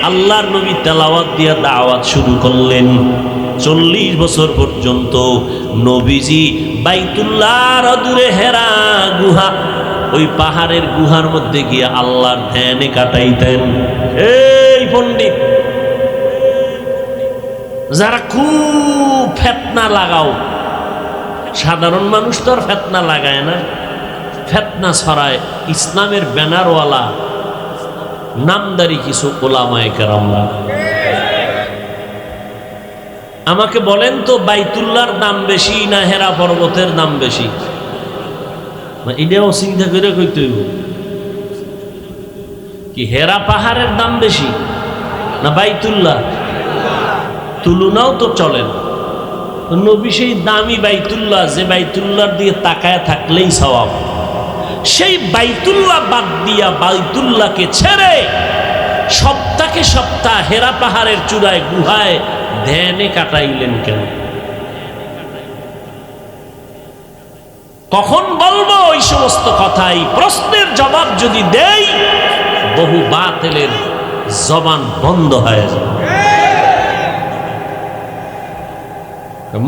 আল্লাহর নবী তেলাওয়াত দিয়ে দাওয়াত শুরু করলেন। 40 বছর পর্যন্ত নবীজি বাইতুল্লাহর দূরে হেরা গুহা, ওই পাহাড়ের গুহার মধ্যে গিয়ে আল্লাহর ধ্যানে কাটাইতেন। এই পণ্ডিত যারা খুব ফেতনা লাগাও, সাধারণ মানুষ তো আর ফেতনা লাগায় না, ফেতনা ছড়ায় ইসলামের ব্যানারওয়ালা নামদারি কিছু ওলামায়ে কেরামরা। আমাকে বলেন তো, বাইতুল্লাহর দাম বেশি না হেরা পর্বতের দাম বেশি? এটাও চিন্তা করে কইতে হইব। কি হেরা পাহাড়ের দাম বেশি না বাইতুল্লাহ? তুলনাও তো চলে না। নবী সেই দামি বাইতুল্লাহ, যে বাইতুল্লাহর দিয়ে তাকায় থাকলেই সওয়াব, সেই বাইতুল্লাহ বাদ দিয়া বাইতুল্লাহকে ছেড়ে সপ্তাহে সপ্তাহ হেরা পাহাড়ের চূড়ায় গুহায় ধ্যানে কাটাইলেন কেন? কখন বলবো ওই সমস্ত কথাই? প্রশ্নের জবাব যদি দেই, বহু বাতিলের জবান বন্ধ হয়ে যায়।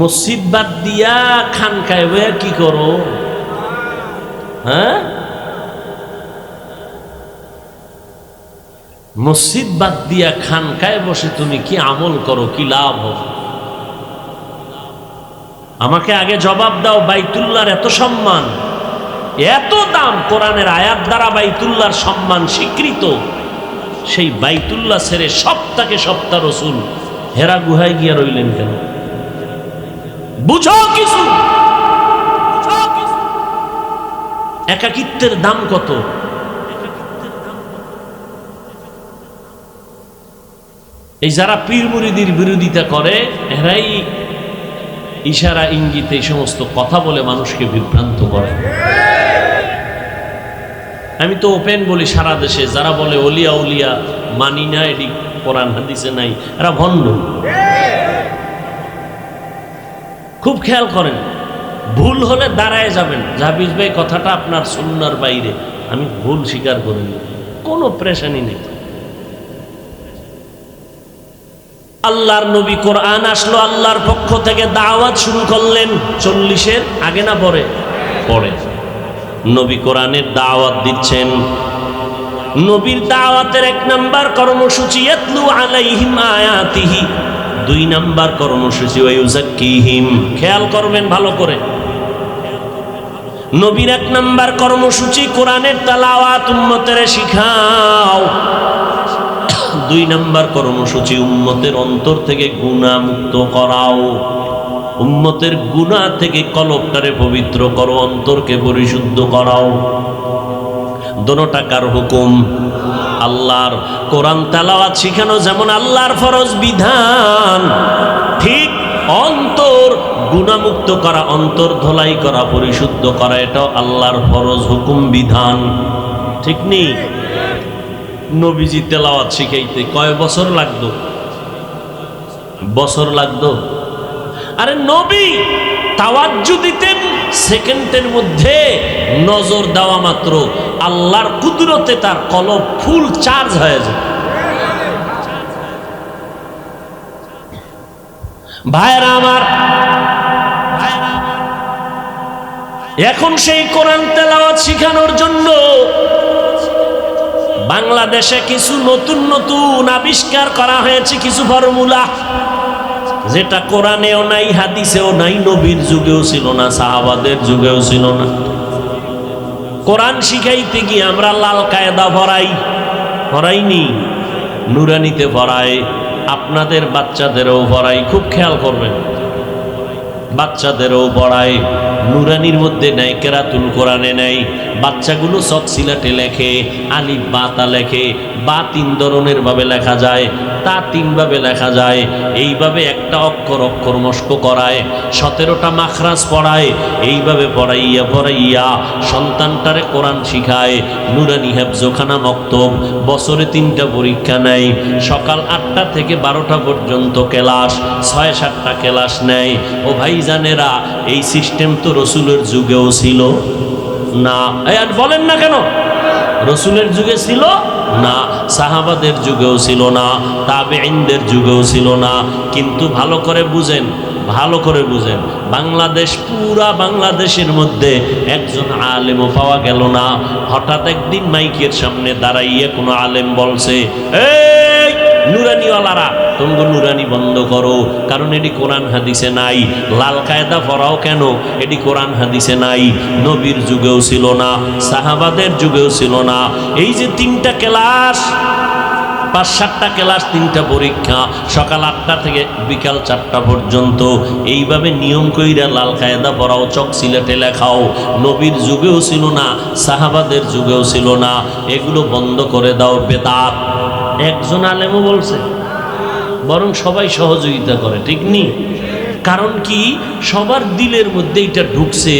মসজিদ বাদ দিয়া খানকায় বইয়া কি করো? হ্যাঁ, মসজিদ বাদ দিয়া খানকায় বসে তুমি কি আমল করো? কি লাভ হবে? আমাকে আগে জবাব দাও। বাইতুল্লাহর এত সম্মান, এত দাম, কোরআনের আয়াত দ্বারা বাইতুল্লাহর সম্মান স্বীকৃত, সেই বাইতুল্লাহ ছেড়ে সপ্তাহে সপ্তাহ রসুল হেরা গুহায় গিয়া রইলেন কেন? বুঝো কিছু। একাকিত্বের দাম কত? এই যারা পীর মুরিদির বিরোধিতা করে, এরাই ইশারা ইঙ্গিতে এই সমস্ত কথা বলে মানুষকে বিভ্রান্ত করে। আমি তো ওপেন বলি, সারা দেশে যারা বলে ওলিয়া উলিয়া মানি না, এটি কোরআন হাদিসে নাই, এরা ভণ্ড। খুব খেয়াল করেন, ভুল হলে দাঁড়ায় যাবেন, জাবিজ ভাই কথাটা আপনার সুন্নাহর বাইরে, আমি ভুল স্বীকার করি, কোনো প্রেশানি নেই। আল্লাহর নবী কোরআন আসলো, আল্লাহর পক্ষ থেকে দাওয়াত শুরু করলেন। 40-এর আগে না পরে? পরে নবী কোরআনের দাওয়াত দিচ্ছেন। নবীর দাওয়াতের 1 নাম্বার কর্মসূচি ইয়াতলু আলাইহিম আয়াতিহি, 2 নাম্বার কর্মসূচি ওয়ায়ুযাক্কিহিম। খেয়াল করবেন ভালো করে, নবীর 1 নাম্বার কর্মসূচি কোরআনের তেলাওয়াত উম্মতের শিখাও। 2 নাম্বার কর্মসূচি উম্মতের অন্তর থেকে গুনাহ মুক্ত করাও। উম্মতের গুনাহ থেকে কলবটারে পবিত্র করো, অন্তরকে পরিশুদ্ধ করাও। দোনোটা কার হুকুম? আল্লাহর। কোরআন তেলাওয়াত শিখানো যেমন আল্লাহর ফরজ বিধান, ঠিক অন্তর গুনাহমুক্ত করা, অন্তর ধোলাই করা, পরিশুদ্ধ করা, এটাও আল্লাহর ফরজ হুকুম বিধান। ঠিক নেই? নবীজি তেলাওয়াত শিখাইতে কয় বছর লাগতো? বছর লাগতো? আরে নবী তাওয়াজ্জু দিতেন, সেকেন্ডের মধ্যে নজর দেওয়া মাত্র আল্লাহর কুদরতে তার কলব ফুল চার্জ হয়ে যায়। ভাইরা আমার, এখন সেই কোরআন তেলাওয়াত শিখানোর জন্য বাংলাদেশে কিছু নতুন নতুন আবিষ্কার করা হয়েছে, কিছু ফর্মুলা, যেটা কোরআনেও নাই, হাদিসেও নাই, নবীর যুগেও ছিল না, সাহাবাদের যুগেও ছিল না। কোরআন শিখাইতে গিয়ে আমরা লাল কায়দা ভরাইনি, নুরানিতে ভরাই, আপনাদের বাচ্চাদেরও ভরাই। খুব খেয়াল করবেন, বাচ্চাদেরও পড়ায়, নুরানির মধ্যে নেই, কেরাতুল কোরআনে নেই, বাচ্চাগুলো চক সিলেটে লেখে, আলিফ বা তা লেখে, বা 3 ধরনের ভাবে লেখা যায়, তা 3 ভাবে লেখা যায়। এইভাবে একটা অক্ষর অক্ষর মস্ক করায়, 17টা মাখরাজ পড়ায়। এইভাবে পড়াইয়া সন্তানটারে কোরআন শিখায়। নুরানি হেফজখানা মক্তব, বছরে 3টা পরীক্ষা নেয়। সকাল 8টা থেকে 12টা পর্যন্ত ক্লাস, 6-7টা ক্লাস নেয়। ও ভাইজানেরা, এই সিস্টেম তো রসুলের যুগেও ছিল না। আর বলেন না কেন? রসুলের যুগে ছিল না, সাহাবাদের যুগেও ছিল না, তাবেঈনদের যুগেও ছিল না। কিন্তু ভালো করে বুঝেন, ভালো করে বুঝেন, বাংলাদেশ, পুরা বাংলাদেশের মধ্যে একজন আলেমও পাওয়া গেল না। হঠাৎ একদিন মাইকের সামনে দাঁড়াইয়া কোনো আলেম বলছে, এই নুরানিওয়ালারা, তোমরা নুরানি বন্ধ করো, কারণ এটি কোরআন হাদিসে নাই। লাল কায়দা পড়াও কেন? এটি কোরআন হাদিসে নাই, নবীর যুগেও ছিল না, সাহাবাদের যুগেও ছিল না। এই যে 3টা ক্লাস, 5-7টা ক্লাস, 3টা পরীক্ষা, সকাল 8টা থেকে বিকাল 4টা পর্যন্ত, এইভাবে নিয়ম কইরা লাল কায়দা পড়াও, চক সিলেটে লেখাও, নবীর যুগেও ছিল না, সাহাবাদের যুগেও ছিল না। এগুলো বন্ধ করে দাও, বেদাত। একজন আলেমও বলছে, বরং সবাই সহযোগিতা করে, ঠিক নি? কারণ কি, সবার দিলের মধ্যে এটা ঢুকছে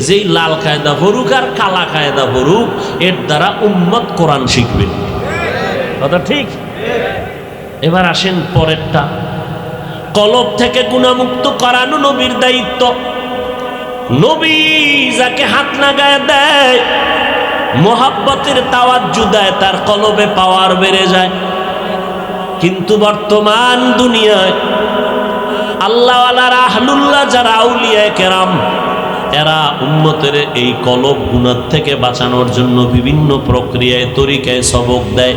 যে লাল কায়দা পড়ুক আর কালা কায়দা পড়ুক, এর দ্বারা উম্মত কোরআন শিখবে। কথা ঠিক? এবার আসেন পরেরটা, কলব থেকে গুনাহমুক্ত করানো নবীর দায়িত্ব। নবী যাকে হাত লাগায় দেয়, মোহাব্বতের তাওয়াজ্জু দেয়, তার কলবে পাওয়ার বেড়ে যায়। কিন্তু বর্তমান দুনিয়ায় আল্লাহওয়ালারা, আহলুল্লাহ যারা, আউলিয়ায়ে কেরাম, এরা উম্মতের এই কলব গুনাহ থেকে বাঁচানোর জন্য বিভিন্ন প্রক্রিয়ায়, তরিকায় সবক দেয়।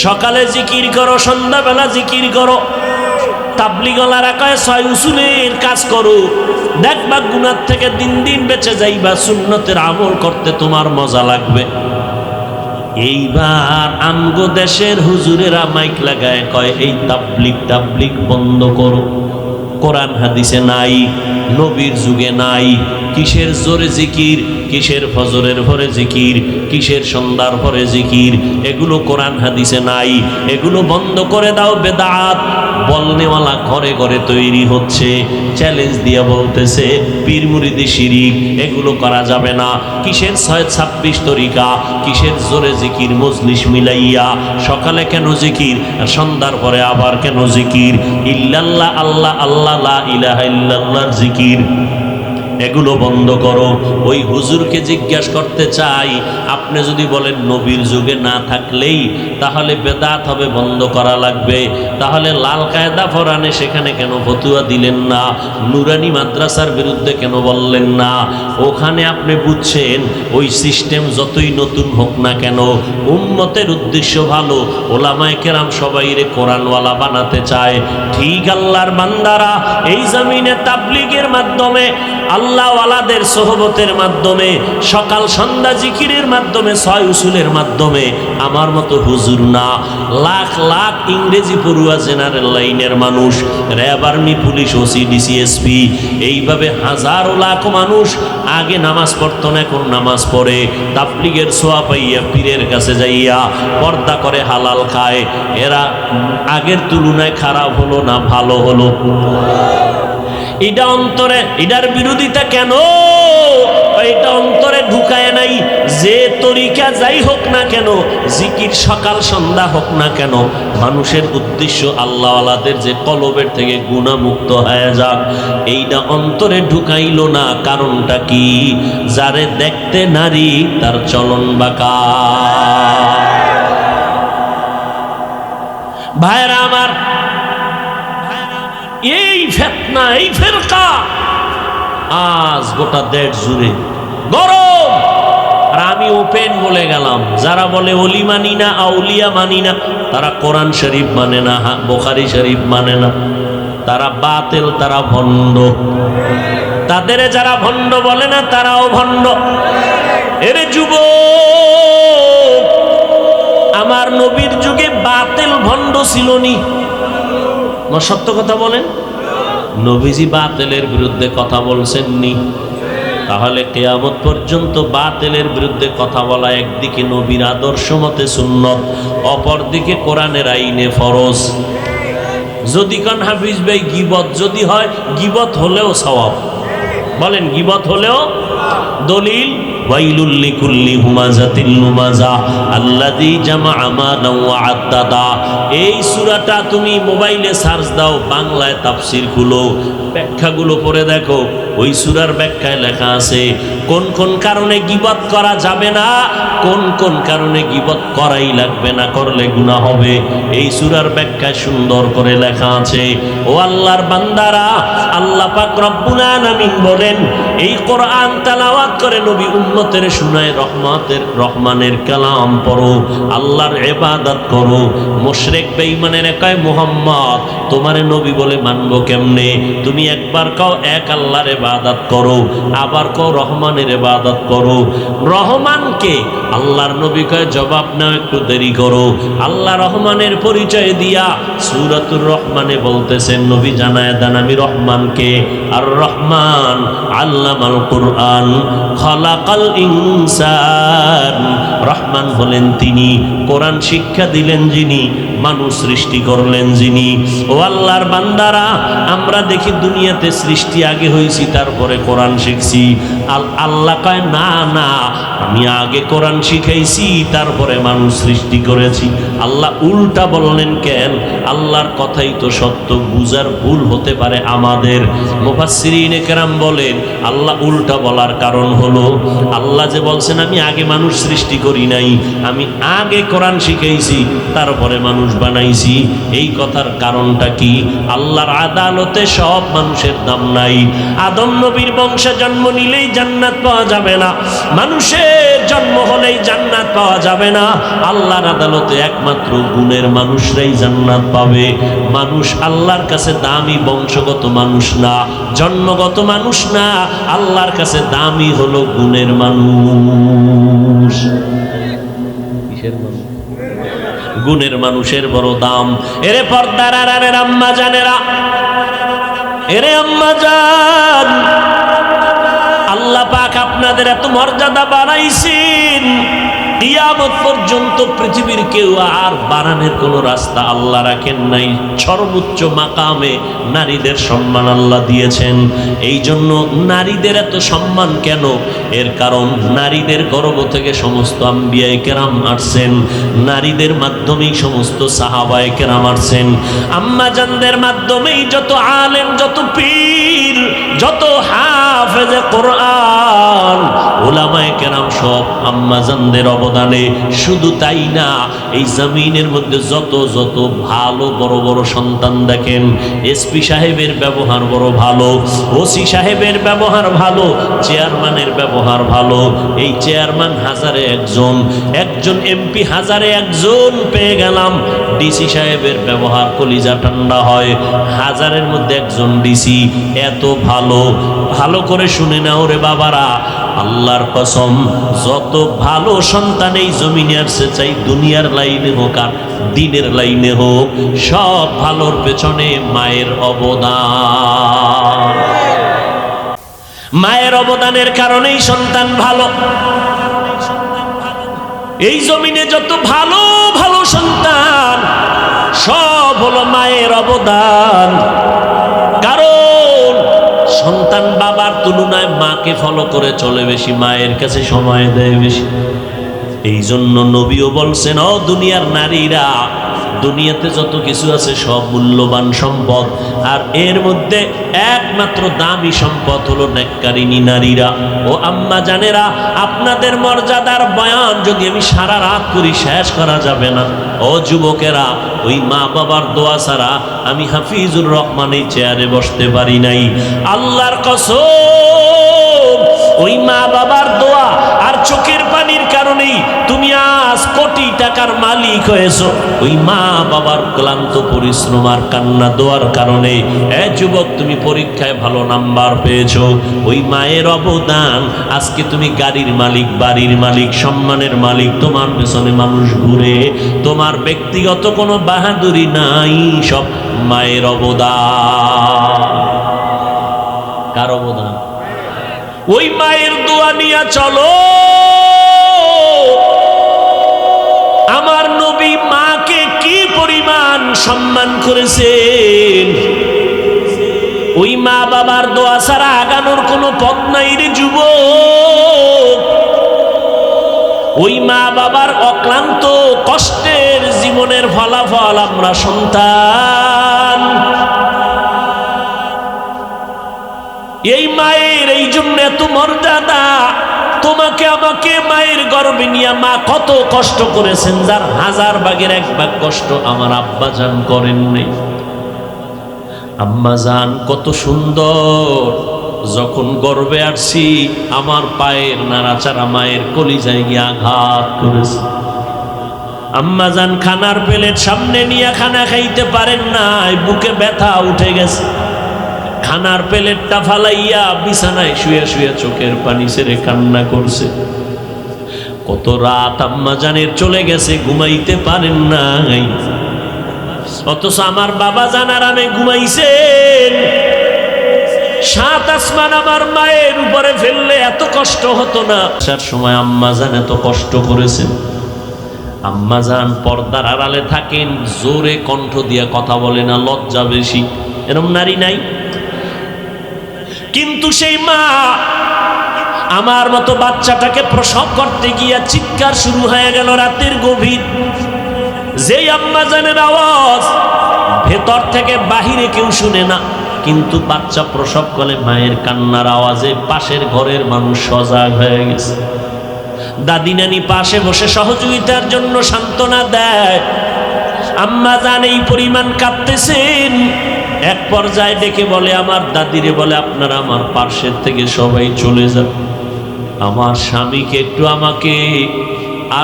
সকালে জিকির করো, সন্ধ্যাবেলা জিকির করো। তাবলীগওয়ালারা কয় 6 উসুলের কাজ করো, দেখবা গুনাহ থেকে দিন দিন বেঁচে যাইবা, সুন্নতের আমল করতে তোমার মজা লাগবে। এইবার আমগো দেশের হুজুরেরা মাইক লাগায় কয়, এই তাবলীগ বন্ধ করো, কোরআন হাদিসে নাই, নবীর যুগে নাই। কিসের জোরে জিকির, কিসের ফজরের পরে জিকির, কিসের সন্ধ্যার পরে জিকির, এগুলো কোরআন হাদিসে নাই, এগুলো বন্ধ করে দাও, বেদাত। বলনেওয়ালা ঘরে ঘরে তৈরি হচ্ছে, চ্যালেঞ্জ দিয়ে বলতেছে পীর মুরিদি শিরিক, এগুলো করা যাবে না। কিসের 626 তরিকা, কিসের জোরে জিকির, মজলিস মিলাইয়া সকালে কেন জিকির, আর সন্ধ্যার পরে আবার কেন জিকির? ইল্লাল্লাহ, আল্লাহ আল্লাহ, লা ইলাহা ইল্লাল্লাহর জিকির, এগুলো বন্ধ করো। ওই হুজুরকে জিজ্ঞাসা করতে চাই, আপনি যদি বলেন নবীর যুগে না থাকলেই তাহলে বেদাত হবে, বন্ধ করা লাগবে, তাহলে লাল কায়দা ফরানে সেখানে কেন ফতুয়া দিলেন না? নুরানি মাদ্রাসার বিরুদ্ধে কেন বললেন না? ওখানে আপনি বুঝছেন ওই সিস্টেম যতই নতুন হোক না কেন, উম্মতের উদ্দেশ্য ভালো, ওলামায়ে কেরাম সবাইরে কোরআনওয়ালা বানাতে চায়। ঠিক আল্লাহর বান্দারা এই জমিনে তাবলীগের মাধ্যমে, আল্লাহওয়ালাদের সোহবতের মাধ্যমে, সকাল সন্ধ্যা জিকিরের মাধ্যমে, 6 উসুলের মাধ্যমে, আমার মতো হুজুর না, লাখ লাখ ইংরেজি পড়ুয়া জেনারেল লাইনের মানুষ, RAB, army, police, OC, DC, SP, এইভাবে হাজারো লাখ মানুষ আগে নামাজ পড়তো না, এখন নামাজ পড়ে, তাবলীগের সোয়া পাইয়া পীরের কাছে যাইয়া পর্দা করে হালাল খায়। এরা আগের তুলনায় খারাপ হলো না ভালো হলো? এটা অন্তরে, এটার বিরোধিতা কেন? এটা অন্তরে ঢুকায় নাই। যে তরিকা যাই হোক না কেন, জিকির সকাল সন্ধ্যা হোক না কেন, মানুষের উদ্দেশ্য আল্লাহওয়ালাদের যে কলবের থেকে গুনাহমুক্ত হয়ে যাক, এইটা অন্তরে ঢুকাইল না। কারণটা কি? যারে দেখতে নারী তার চলন বাঁকা। ভাইরা আমার, এই ফিতনা, এই ফিরকা আজ গোটা দেশ জুড়ে গরম। আর আমি ওপেন বলে গেলাম, যারা বলে ওলি মানি না, আউলিয়া মানি না, তারা কোরআন শরীফ মানে না, বুখারী শরীফ মানে না, তারা বাতিল, তারা ভণ্ড। তাদের যারা ভণ্ড বলে না, তারাও ভণ্ড। এরে যুবক, আমার নবীর যুগে বাতিল ভণ্ড ছিল নি? সত্য কথা বলেন, নবীজি বাতিলের বিরুদ্ধে কথা বলছেন নি? তাহলে কিয়ামত পর্যন্ত বাতিলের বিরুদ্ধে কথা বলা একদিকে নবীর আদর্শ মতে সুন্নত, অপরদিকে কোরআনের আইনে ফরজ। যদি কান হাফিজ ভাই গীবত যদি হয়, গীবত হলেও সওয়াব, বলেন গীবত হলেও। দলিল ওয়াইলুল লিকুল্লি হুমাজাতিল লুমাজা আল্লাযী জামাআ মালান ওয়া আদ্দাদা। এই সূরাটা তুমি মোবাইলে সার্চ দাও, বাংলায় তাফসীর খুলো, ব্যাখ্যাগুলো পড়ে দেখো। ওই সূরার ব্যাখ্যায় লেখা আছে কোন কোন কারণে গীবত করা যাবে না, কোন কোন কারণে গীবত করাই লাগবে না, করলে গুনাহ হবে। এই সূরার ব্যাখ্যায় সুন্দর করে লেখা আছে। ও আল্লাহর বান্দারা, আল্লাহ পাক রব্বুল আলামিন বলেন, এই কোরআন তেলাওয়াত করে নবী উম্মতের শুনায় রহমানের কালাম পড়ো, আল্লাহর ইবাদত করো। মুশরিক বেঈমানের কয় মুহাম্মদ তোমারে নবী বলে মানবো কেমনে? তুমি একবার কও এক আল্লাহর ইবাদত করো, আবার কও রহমানের ইবাদত করো। রহমানকে আল্লাহর নবী কয় জবাব নাও, একটু দেরি করো। আল্লাহ রহমানের পরিচয় দিয়া সূরাতুর রহমানে বলতেছেন নবী জানায় দেন আমি রহমানকে। আর রহমান আল্লামাল কুরআন খালাকাল ইনসান। রহমান হলেন তিনি, কোরআন শিক্ষা দিলেন যিনি, মানুষ সৃষ্টি করলেন যিনি। ও আল্লাহর বান্দারা, আমরা দেখি দুনিয়াতে সৃষ্টি আগে হয়েছি তারপরে কোরআন শিখছি। আল্লাহ কয় না না, আমি আগে কোরআন শিখাইছি তারপরে মানুষ সৃষ্টি করেছি। আল্লাহ উল্টা বললেন কেন? আল্লাহর কথাই তো সত্য, বুঝার ভুল হতে পারে আমাদের। মুফাসসিরিনে কেরাম বলেন আল্লাহ উল্টা বলার কারণ হলো আল্লাহ যে বলছেন আমি আগে মানুষ সৃষ্টি করি নাই, আমি আগে কোরআন শিখাইছি তারপরে মানুষ বানাইছি। এই কথার কারণটা কি? আল্লাহর আদালতে সব মানুষের দাম নাই। আদম নবীর বংশে জন্ম নিলেই জান্নাত পাওয়া যাবে না, মানুষের জন্ম হলেই জান্নাত পাওয়া যাবে না। আল্লাহর আদালতে একমাত্র গুণের মানুষরাই জান্নাত পাবে। মানুষ আল্লাহর কাছে দামি বংশগত মানুষ না, জন্মগত মানুষ না, আল্লাহর কাছে দামি হলো গুণের মানুষ। কিসের মানুষ? গুণের মানুষের বড় দাম। এরে পর্দার আড়ালের আম্মা জানেরা, এরে আম্মা জান, আল্লাহ পাক আপনাদের এত মর্যাদা বাড়াইছেন, কিয়ামত পর্যন্ত পৃথিবীর কেউ আর বাড়ানোর কোনো রাস্তা আল্লাহ রাখেন নাই। সর্বোচ্চ মাকামে নারীদের সম্মান আল্লাহ দিয়েছেন। এই জন্য নারীদের এত সম্মান কেন? এর কারণ নারীদের গর্ভ থেকে সমস্ত আম্বিয়ায়ে কেরাম আসছেন, নারীদের মাধ্যমেই সমস্ত সাহাবায়ে কেরাম আসছেন, আম্মা জানদের মাধ্যমেই যত আলেম, যত পীর, যত হাফেজে কোরআন, উলামায়ে কেরাম সব আম্মা জানদের অবদানে। শুধু তাই না, এই জমিনের মধ্যে যত যত ভালো বড় বড় সন্তান দেখেন, এসপি সাহেবের ব্যবহার বড় ভালো, ওসি সাহেবের ব্যবহার ভালো, চেয়ারম্যানের ব্যবহার ভালো। এই চেয়ারম্যান হাজারে একজন, একজন এমপি হাজারে একজন পেয়ে গেলাম। ডিসি সাহেবের ব্যবহার কলিজা ঠান্ডা হয়, হাজারের মধ্যে একজন ডিসি। এত ভালো, ভালো করে শুনে নাও রে বাবারা, আল্লাহর কসম, যত ভালো সন্তান এই জমিনে আসছে, চাই দুনিয়ার লাইনে হোক আর দিনের লাইনে হোক, সব ভালোর পেছনে মায়ের অবদান। মায়ের অবদানের কারণেই সন্তান ভালো। এই জমিনে যত ভালো ভালো সন্তান, সব হলো মায়ের অবদান। কারণ সন্তান বাবার তুলনায় মাকে ফলো করে চলে বেশি, মায়ের কাছে সময় দেয় বেশি। এই জন্য নবীও বলছেন, ও দুনিয়ার নারীরা, দুনিয়াতে যত কিছু আছে সব মূল্যবান সম্পদ, আর এর মধ্যে একমাত্র দামি সম্পদ হলো নেককারিনী নারীরা। ও আম্মা জানেরা, আপনাদের মর্যাদার বয়ান যদি আমি সারা রাত করি শেষ করা যাবে না। ও যুবকেরা, ওই মা বাবার দোয়া ছাড়া আমি হাফিজুর রহমান এই চেয়ারে বসতে পারি নাই। আল্লাহর কসম, ওই মা বাবার দোয়া আর চোখের পানির কারণেই তুমি আজ কোটি টাকার মালিক হয়েছো। ওই মা বাবার ক্লান্ত পরিশ্রম আর কান্না দোয়ার কারণে যুবক তুমি পরীক্ষায় ভালো নাম্বার পেয়েছো। ওই মায়ের অবদান, আজকে তুমি গাড়ির মালিক, বাড়ির মালিক, সম্মানের মালিক, তোমার পেছনে মানুষ ঘুরে, তোমার ব্যক্তিগত কোনো বাহাদুরি নাই, সব মায়ের অবদান। কার অবদান? ওই মায়ের দোয়া নিয়ে চলো। আমার নবী মাকে কি পরিমাণ সম্মান করেছেন। ওই মা বাবার দোয়া ছাড়া আগানোর কোনো পথ নাই রে যুবক। ওই মা বাবার অক্লান্ত কষ্টের জীবনের ফলাফল আমরা সন্তান। এই মায়ের এই জন্য এত মর্যাদা। তোমাকে আমাকে মায়ের গর্ভে নিয়ে মা কত কষ্ট করেছেন, যার 1000 ভাগের 1 ভাগ কষ্ট আমার আব্বা জান করেন নাই। আম্মা জান কত সুন্দর, যখন গর্ভে আসছি আমার পায়ের নাড়াচাড়া মায়ের কলিজায় গিয়ে আঘাত করেছে। আম্মা জান খানার প্লেট সামনে নিয়ে খানা খাইতে পারেন নাই, বুকে ব্যথা উঠে গেছে। খানার প্লেটটা ফালাইয়া বিছানায় শুয়ে শুয়ে চোখের পানি ছেড়ে কান্না করছে। কত রাত আম্মা জানের চলে গেছে, ঘুমাইতে পারেন নাই। অথচ আমার বাবা জান আরামে ঘুমাইছেন। 7 আসমান আমার মায়ের উপরে ফেললে এত কষ্ট হতো না। আসার সময় আম্মা জান এত কষ্ট করেছেন। আম্মা জান পর্দার আড়ালে থাকেন, জোরে কণ্ঠ দিয়ে কথা বলে না, লজ্জা বেশি। এরকম নারী নাই? কিন্তু সেই মা আমার মতো বাচ্চাটাকে প্রসব করতে গিয়া চিৎকার শুরু হয়ে গেল রাতের গভীর। যেই আম্মা জানের আওয়াজ ভেতর থেকে বাহিরে কেউ শুনে না, কিন্তু বাচ্চা প্রসব করে মায়ের কান্নার আওয়াজে পাশের ঘরের মানুষ সজাগ হয়ে গেছে। দাদি নানি পাশে বসে সহযোগিতার জন্য সান্ত্বনা দেয়। আম্মা জান এই পরিমাণ কাঁদতেছেন। এক পর্যায়ে ডেকে বলে, আমার দাদিরে বলে, আপনারা আমার পার্শ্বের থেকে সবাই চলে যান, আমার স্বামীকে একটু আমাকে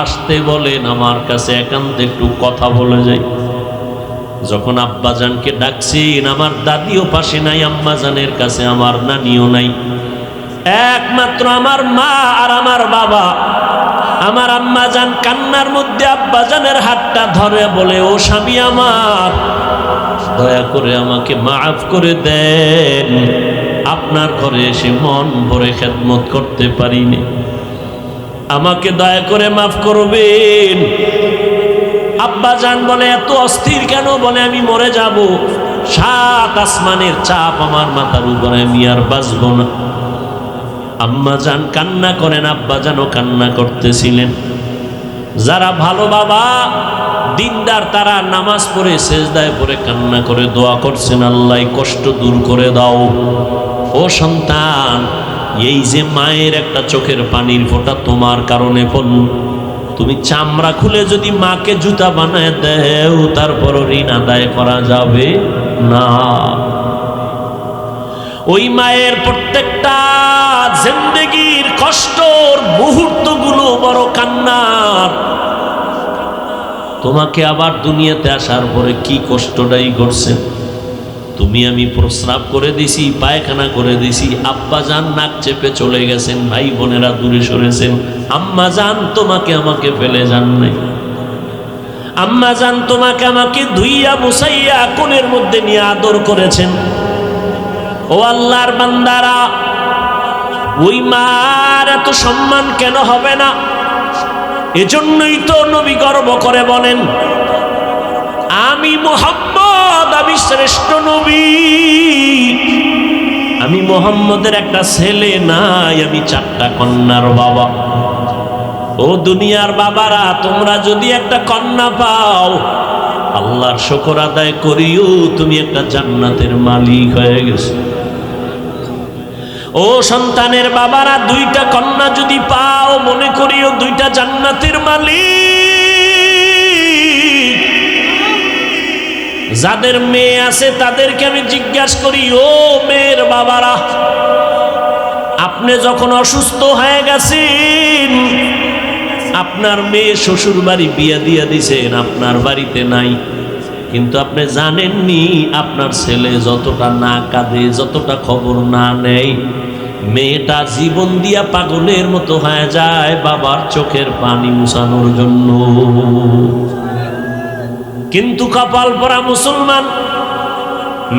আসতে বলেন, আমার কাছে একান্তে একটু কথা বলে যাই। যখন আব্বাজানকে ডাকছেন, আমার দাদিও পাশে নাই, আম্মাজানের কাছে আমার নানিও নাই, একমাত্র আমার মা আর আমার বাবা। আমার আম্মাজান কান্নার মধ্যে আব্বাজানের হাতটা ধরে বলে, ও স্বামী আমার, দয়া করে আমাকে মাফ করে দেন, আপনার ঘরে এসে মন ভরে খেদমত করতে পারিনি, আমাকে দয়া করে মাফ করবেন। আব্বাজান বলে, এত অস্থির কেন? বলে, আমি মরে যাব, 7 আসমানের চাপ আমার মাথার উপরে, আমি আর বাঁচব না। আম্মাজান কান্না করেন, আব্বাজানও কান্না করতেছিলেন। যারা ভালো বাবা দিনদার তারা নামাজ পড়ে সেজদায় পড়ে কান্না করে দোয়া করছেন, আল্লাহ কষ্ট দূর করে দাও। ও সন্তান, এই যে মায়ের একটা চোখের পানির ফোঁটা তোমার কারণে পড়ল, তুমি চামড়া খুলে যদি মাকে জুতা বানায় দেও, তারপরও ঋণ আদায় করা যাবে না। ওই মায়ের প্রত্যেকটা জিন্দেগির কষ্টর মুহূর্তগুলো বড় কান্নার। তোমাকে আবার দুনিয়াতে আসার পরে কি কষ্টটাই করছেন। তুমি আমি প্রস্রাব করে দিছি, পায়খানা করে দিছি, আব্বা জান নাক চেপে চলে গেছেন, ভাই বোনেরা দূরে সরেছেন, আম্মা জান তোমাকে আমাকে ফেলে যান নাই। আম্মা জান তোমাকে আমাকে ধুইয়া মুছাইয়া কোলের মধ্যে নিয়ে আদর করেছেন। ও আল্লাহর বান্দারা, ওই মার এত সম্মান কেন হবে না? এজন্যই তো নবী গর্ব করে বলেন, আমি মুহাম্মদ, আমি শ্রেষ্ঠ নবী, আমি মুহাম্মদের একটা ছেলে নাই, আমি 4টা কন্যার বাবা। ও দুনিয়ার বাবারা, তোমরা যদি একটা কন্যা পাও, আল্লাহর শুকর আদায় করিও, তুমি একটা জান্নাতের মালিক হয়ে গেছো। ও সন্তানের বাবারা, 2টা কন্যা যদি পাও, মনে করিও 2টা জান্নাতের মালিক। যাদের মেয়ে আছে তাদেরকে আমি জিজ্ঞাসা করি, ও মেয়ের বাবারা, আপনি যখন অসুস্থ হয়ে গেছেন, আপনার মেয়ে শ্বশুর বাড়ি বিয়ে দিয়ে দিছেন, আপনার বাড়িতে নাই, কিন্তু আপনি জানেননি আপনার ছেলে যতটা না কাঁদে, যতটা খবর না নেয়, মেয়েটা জীবন দিয়া পাগলের মতো হয়ে যায় বাবার চোখের পানি মুছানোর জন্য। কিন্তু কপাল পরা মুসলমান,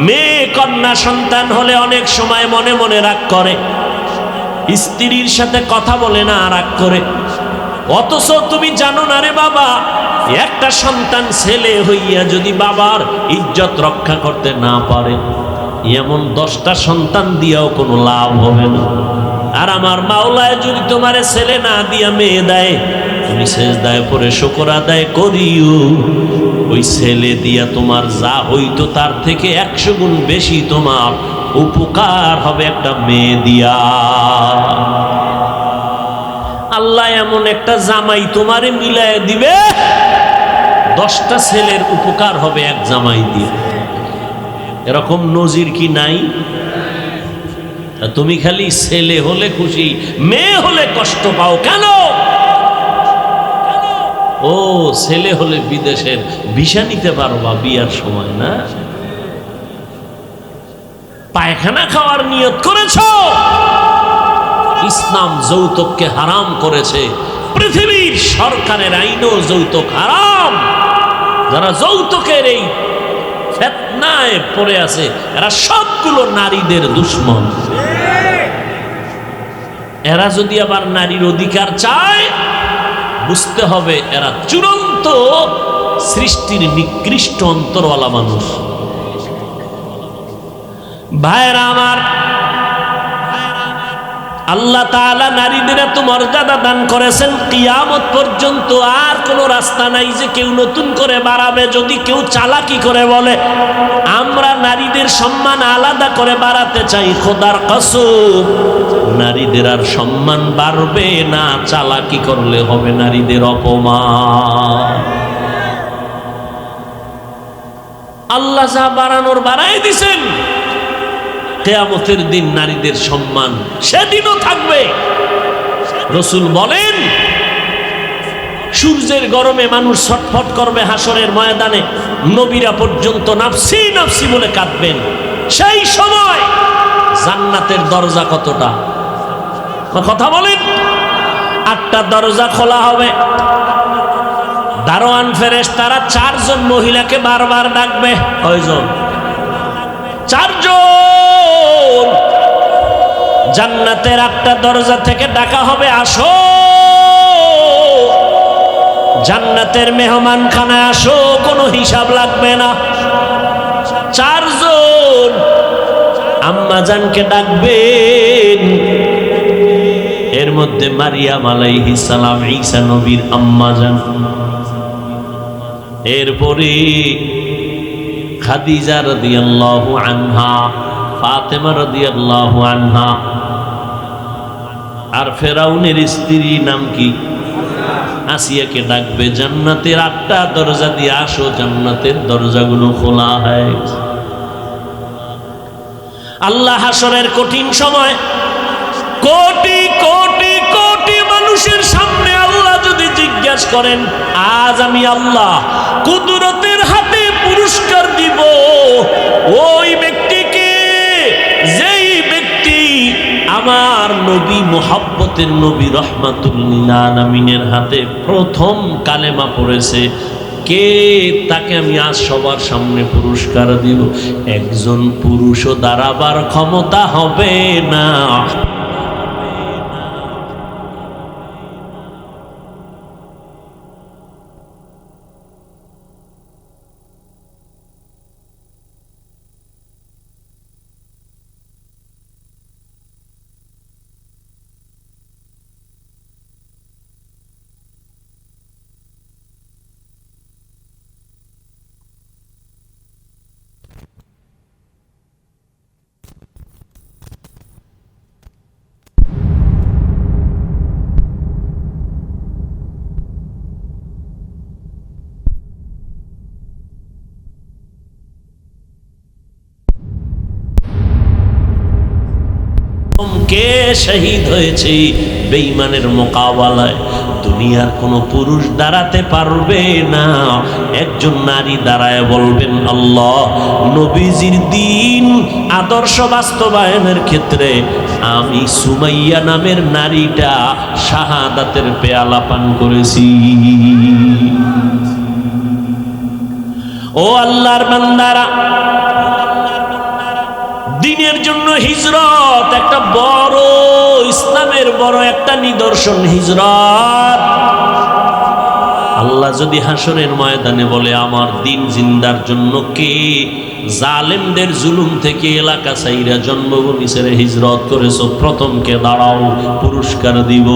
মেয়ে কন্যা সন্তান হলে অনেক সময় মনে মনে রাগ করে, স্ত্রীর সাথে কথা বলে না রাগ করে। অথচ তুমি জানো না রে বাবা, একটা সন্তান ছেলে হইয়া যদি বাবার ইজ্জত রক্ষা করতে না পারে, এমন 10টা সন্তান দিয়াও কোনো লাভ হবে না। আর আমার মাওলায় যদি তোমারে ছেলে না দিয়া মেয়ে দেয়, তুমি সেজদায় পড়ে শুকর আদায় করিও, ওই ছেলে দিয়া তোমার যা হইতো তার থেকে 100 গুণ বেশি তোমার উপকার হবে একটা মেয়ে দিয়া। আল্লাহ এমন একটা জামাই তোমারে মিলায় দিবে, 10টা ছেলের উপকার হবে এক জামাই দিয়ে। এরকম নজির কি নাই? তুমি খালি ছেলে হলে খুশি, মেয়ে হলে কষ্ট পাও কেন? ও ছেলে হলে বিদেশের ভিসা নিতে পারবা বিয়ার সময় না? পায়খানা খাওয়ার নিয়ত করেছো, ইসলাম যৌতুককে হারাম করেছে। পৃথিবীর সরকারের আইনও যৌতুক হারাম। যারা যৌতুকের এই ফিতনায় পড়ে আছে, এরা সবগুলো নারীদের দুশমন। এরা যদি আবার নারীর অধিকার চায়, বুঝতে হবে এরা চূড়ান্ত সৃষ্টির নিকৃষ্ট অন্তরওয়ালা মানুষ। ভাইরা আমার, আল্লাহ তাআলা নারীদের এত মর্যাদা দান করেছেন, কিয়ামত পর্যন্ত আর কোনো রাস্তা নাই যে কেউ নতুন করে বাড়াবে। যদি কেউ চালাকি করে বলে আমরা নারীদের সম্মান আলাদা করে বাড়াতে চাই, খোদার কসম নারীদের আর সম্মান বাড়বে না। চালাকি করলে হবে নারীদের অপমান। আল্লাহ যা বাড়ানোর বাড়াই দিছেন, কিয়ামতের দিন নারীদের সম্মান সেদিনও থাকবে। রাসূল বলেন, সূর্যের গরমে মানুষ ছটফট করবে হাসরের ময়দানে, নবীরা পর্যন্ত নাফসি নাফসি বলে কাঁদবেন। সেই সময় জান্নাতের দরজা কতটা? কথা বলেন। 8টা দরজা খোলা হবে। দারোয়ান ফেরেশতারা 4 জন মহিলাকে বারবার ডাকবে। কয়জন? 4 জন। জান্নাতের 8টা দরজা থেকে ডাকা হবে, আসো জান্নাতের মেহমানখানায় আসো, কোনো হিসাব লাগবে না। 4 জন আম্মা জানকে ডাকবেন। এর মধ্যে মারিয়াম আলাইহিস সালাম, ঈসা নবীর আম্মা জান। এরপরে খাদিজা রাদিয়াল্লাহু আনহা, ফাতেমা রাদিয়াল্লাহু আনহা, আর ফেরাউনের স্ত্রী নাম কি? আসিয়াকে ডাকবে। জান্নাতের 8টা দরজা দিয়ে আসো, জান্নাতের দরজাগুলো খোলা হয়। আল্লাহ হাসরের কঠিন সময় কোটি কোটি কোটি মানুষের সামনে আল্লাহ যদি জিজ্ঞাসা করেন, আজ আমি আল্লাহ কুদরতের হাতে পুরস্কার দিব ওই ব্যক্তিকে যেই ব্যক্তি আমার নবী, মুহাব্বতের নবী, রাহমাতুল লিল আলামিনের হাতে প্রথম কালেমা পড়েছে, কে? তাকে আমি আজ সবার সামনে পুরস্কার দিব। একজন পুরুষও দাঁড়াবার ক্ষমতা হবে না। কে শহীদ হয়েছে বেঈমানের মোকাবেলায়? দুনিয়ার কোনো পুরুষ দাঁড়াতে পারবে না। একজন নারী দাঁড়ায় বলবেন, আল্লাহ নবীজির দিন আদর্শ বাস্তবায়নের ক্ষেত্রে আমি সুমাইয়া নামের নারীটা শাহাদাতের পেয়ালা পান করেছি। ও আল্লাহর বান্দারা, দিনের জন্য হিজরত একটা বড় ইসলাম জীবনের বড় একটা নিদর্শন হিজরত। আল্লাহ যদি হাসরের ময়দানে বলে আমার দিন জিন্দার জন্য কে জালেমদের জুলুম থেকে এলাকা ছাইরা জন্মভূমি ছেড়ে হিজরত করেছো, প্রথমকে দাঁড়াও, পুরস্কার দিব।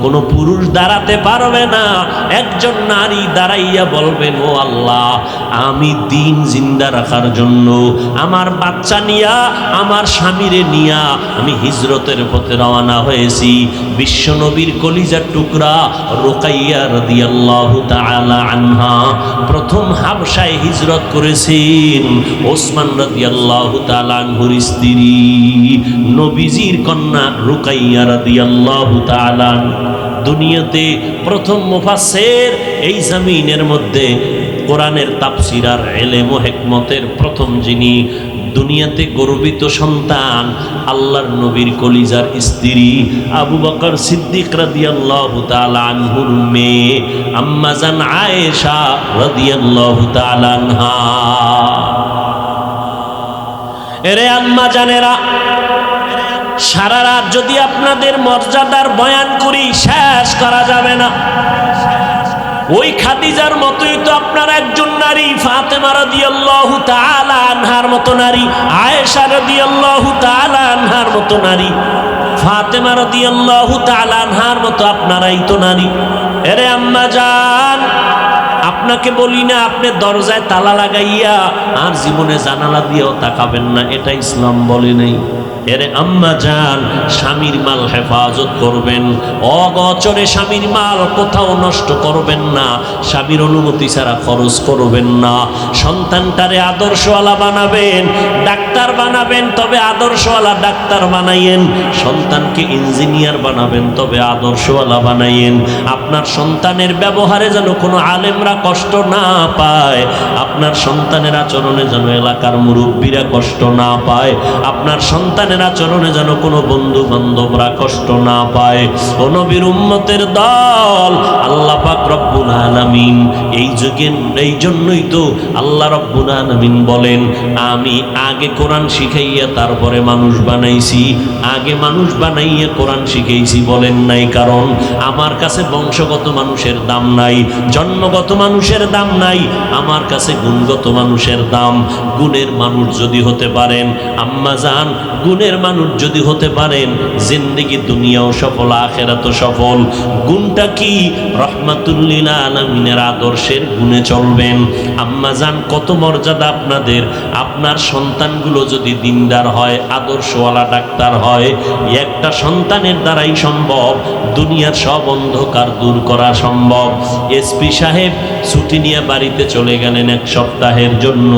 কোন পুরুষ দাঁড়াতে পারবে না, একজন নারী দাঁড়াইয়া বলবেন ও আল্লাহ, আমি দিন জিন্দা রাখার জন্য আমার বাচ্চা নিয়া, আমার স্বামীরে নিয়া আমি হিজরতের পথে রওনা হয়েছি। বিশ্বনবীর কলিজার টুকরা রুকাইয়া রাদিয়াল্লাহু তাআলা আনহা প্রথম হাবশায় হিজরত করেছেন। ওসমান রাদিয়াল্লাহু তাআলা আনহুর স্ত্রী নবীজির কন্যা রুকাইয়া রাদিয়াল্লাহু তাআলা। দুনিয়াতে প্রথম মুফাসসির এই জমিনের মধ্যে কোরআনের তাফসীর আর ইলম ও হিকমতের প্রথম যিনি, দুনিয়াতে গর্বিত সন্তান আল্লাহর নবীর কলিজার স্ত্রী আবু বকর সিদ্দিক রাদিয়াল্লাহু তাআলা আনহুর মেয়ে আম্মা জান আয়েশা রাদিয়াল্লাহু তাআলা আনহা। এরে আম্মা জানেরা, সারা রাত যদি আপনাদের মর্যাদার বয়ান করি শেষ করা যাবে না। ওই খাদিজার মতোই তো আপনার একজন নারী, ফাতেমা রাদিয়াল্লাহু তাআলা আনহার মতো নারী, আয়েশা রাদিয়াল্লাহু তাআলা আনহার মতো নারী, ফাতেমা রাদিয়াল্লাহু তাআলা আনহার মতো আপনারাই তো নারী। এরে আম্মা জান, আপনাকে বলি না আপনি দরজায় তালা লাগাইয়া আর জীবনে জানালা দিয়েও তাকাবেন না, এটা ইসলাম বলে নাই। এরে আম্মা জান, স্বামীর মাল হেফাজত করবেন, অগোচরে স্বামীর মাল কোথাও নষ্ট করবেন না, স্বামীর অনুমতি ছাড়া খরচ করবেন না। সন্তানটারে আদর্শওয়ালা বানাবেন, ডাক্তার বানাবেন তবে আদর্শওয়ালা ডাক্তার বানাইয়েন। সন্তানকে ইঞ্জিনিয়ার বানাবেন তবে আদর্শওয়ালা বানাইয়েন। আপনার সন্তানের ব্যবহারে যেন কোনো আলেমরা কষ্ট না পায়, আপনার সন্তানের আচরণে যেন এলাকার মুরব্বীরা কষ্ট না পায়, আপনার সন্তানের আচরণে যেন কোনো বন্ধু বান্ধবরা কষ্ট না পায়। ও নবীর উম্মতের দল, আল্লাহ পাক রব্বুল আলামিন এই জন্যই তো আল্লাহ রব্বুল আলামিন বলেন আমি আগে কোরআন শিখাইয়া তারপরে মানুষ বানাইছি, আগে মানুষ বানাইয়া কোরআন শিখাইছি বলেন নাই। কারণ আমার কাছে বংশগত মানুষের দাম নাই, জন্মগত মানুষের দাম নাই, আমার কাছে গুণগত মানুষের দাম। গুণের মানুষ যদি হতে পারেন আম্মা জান, গুণের মানুষ যদি হতে পারেন, জিন্দেগি দুনিয়াও সফল আখিরাতও সফল। গুণটা কি? রহমাতুল লিল আলামিনের আদর্শের গুণে চলবেন। আম্মা জান, কত মর্যাদা আপনাদের। আপনার সন্তানগুলো যদি দিনদার হয়, আদর্শওয়ালা ডাক্তার হয়, একটা সন্তানের দ্বারাই সম্ভব দুনিয়ার সব অন্ধকার দূর করা সম্ভব। এসপি সাহেব ছুটি নিয়ে বাড়িতে চলে গেলেন এক সপ্তাহের জন্য।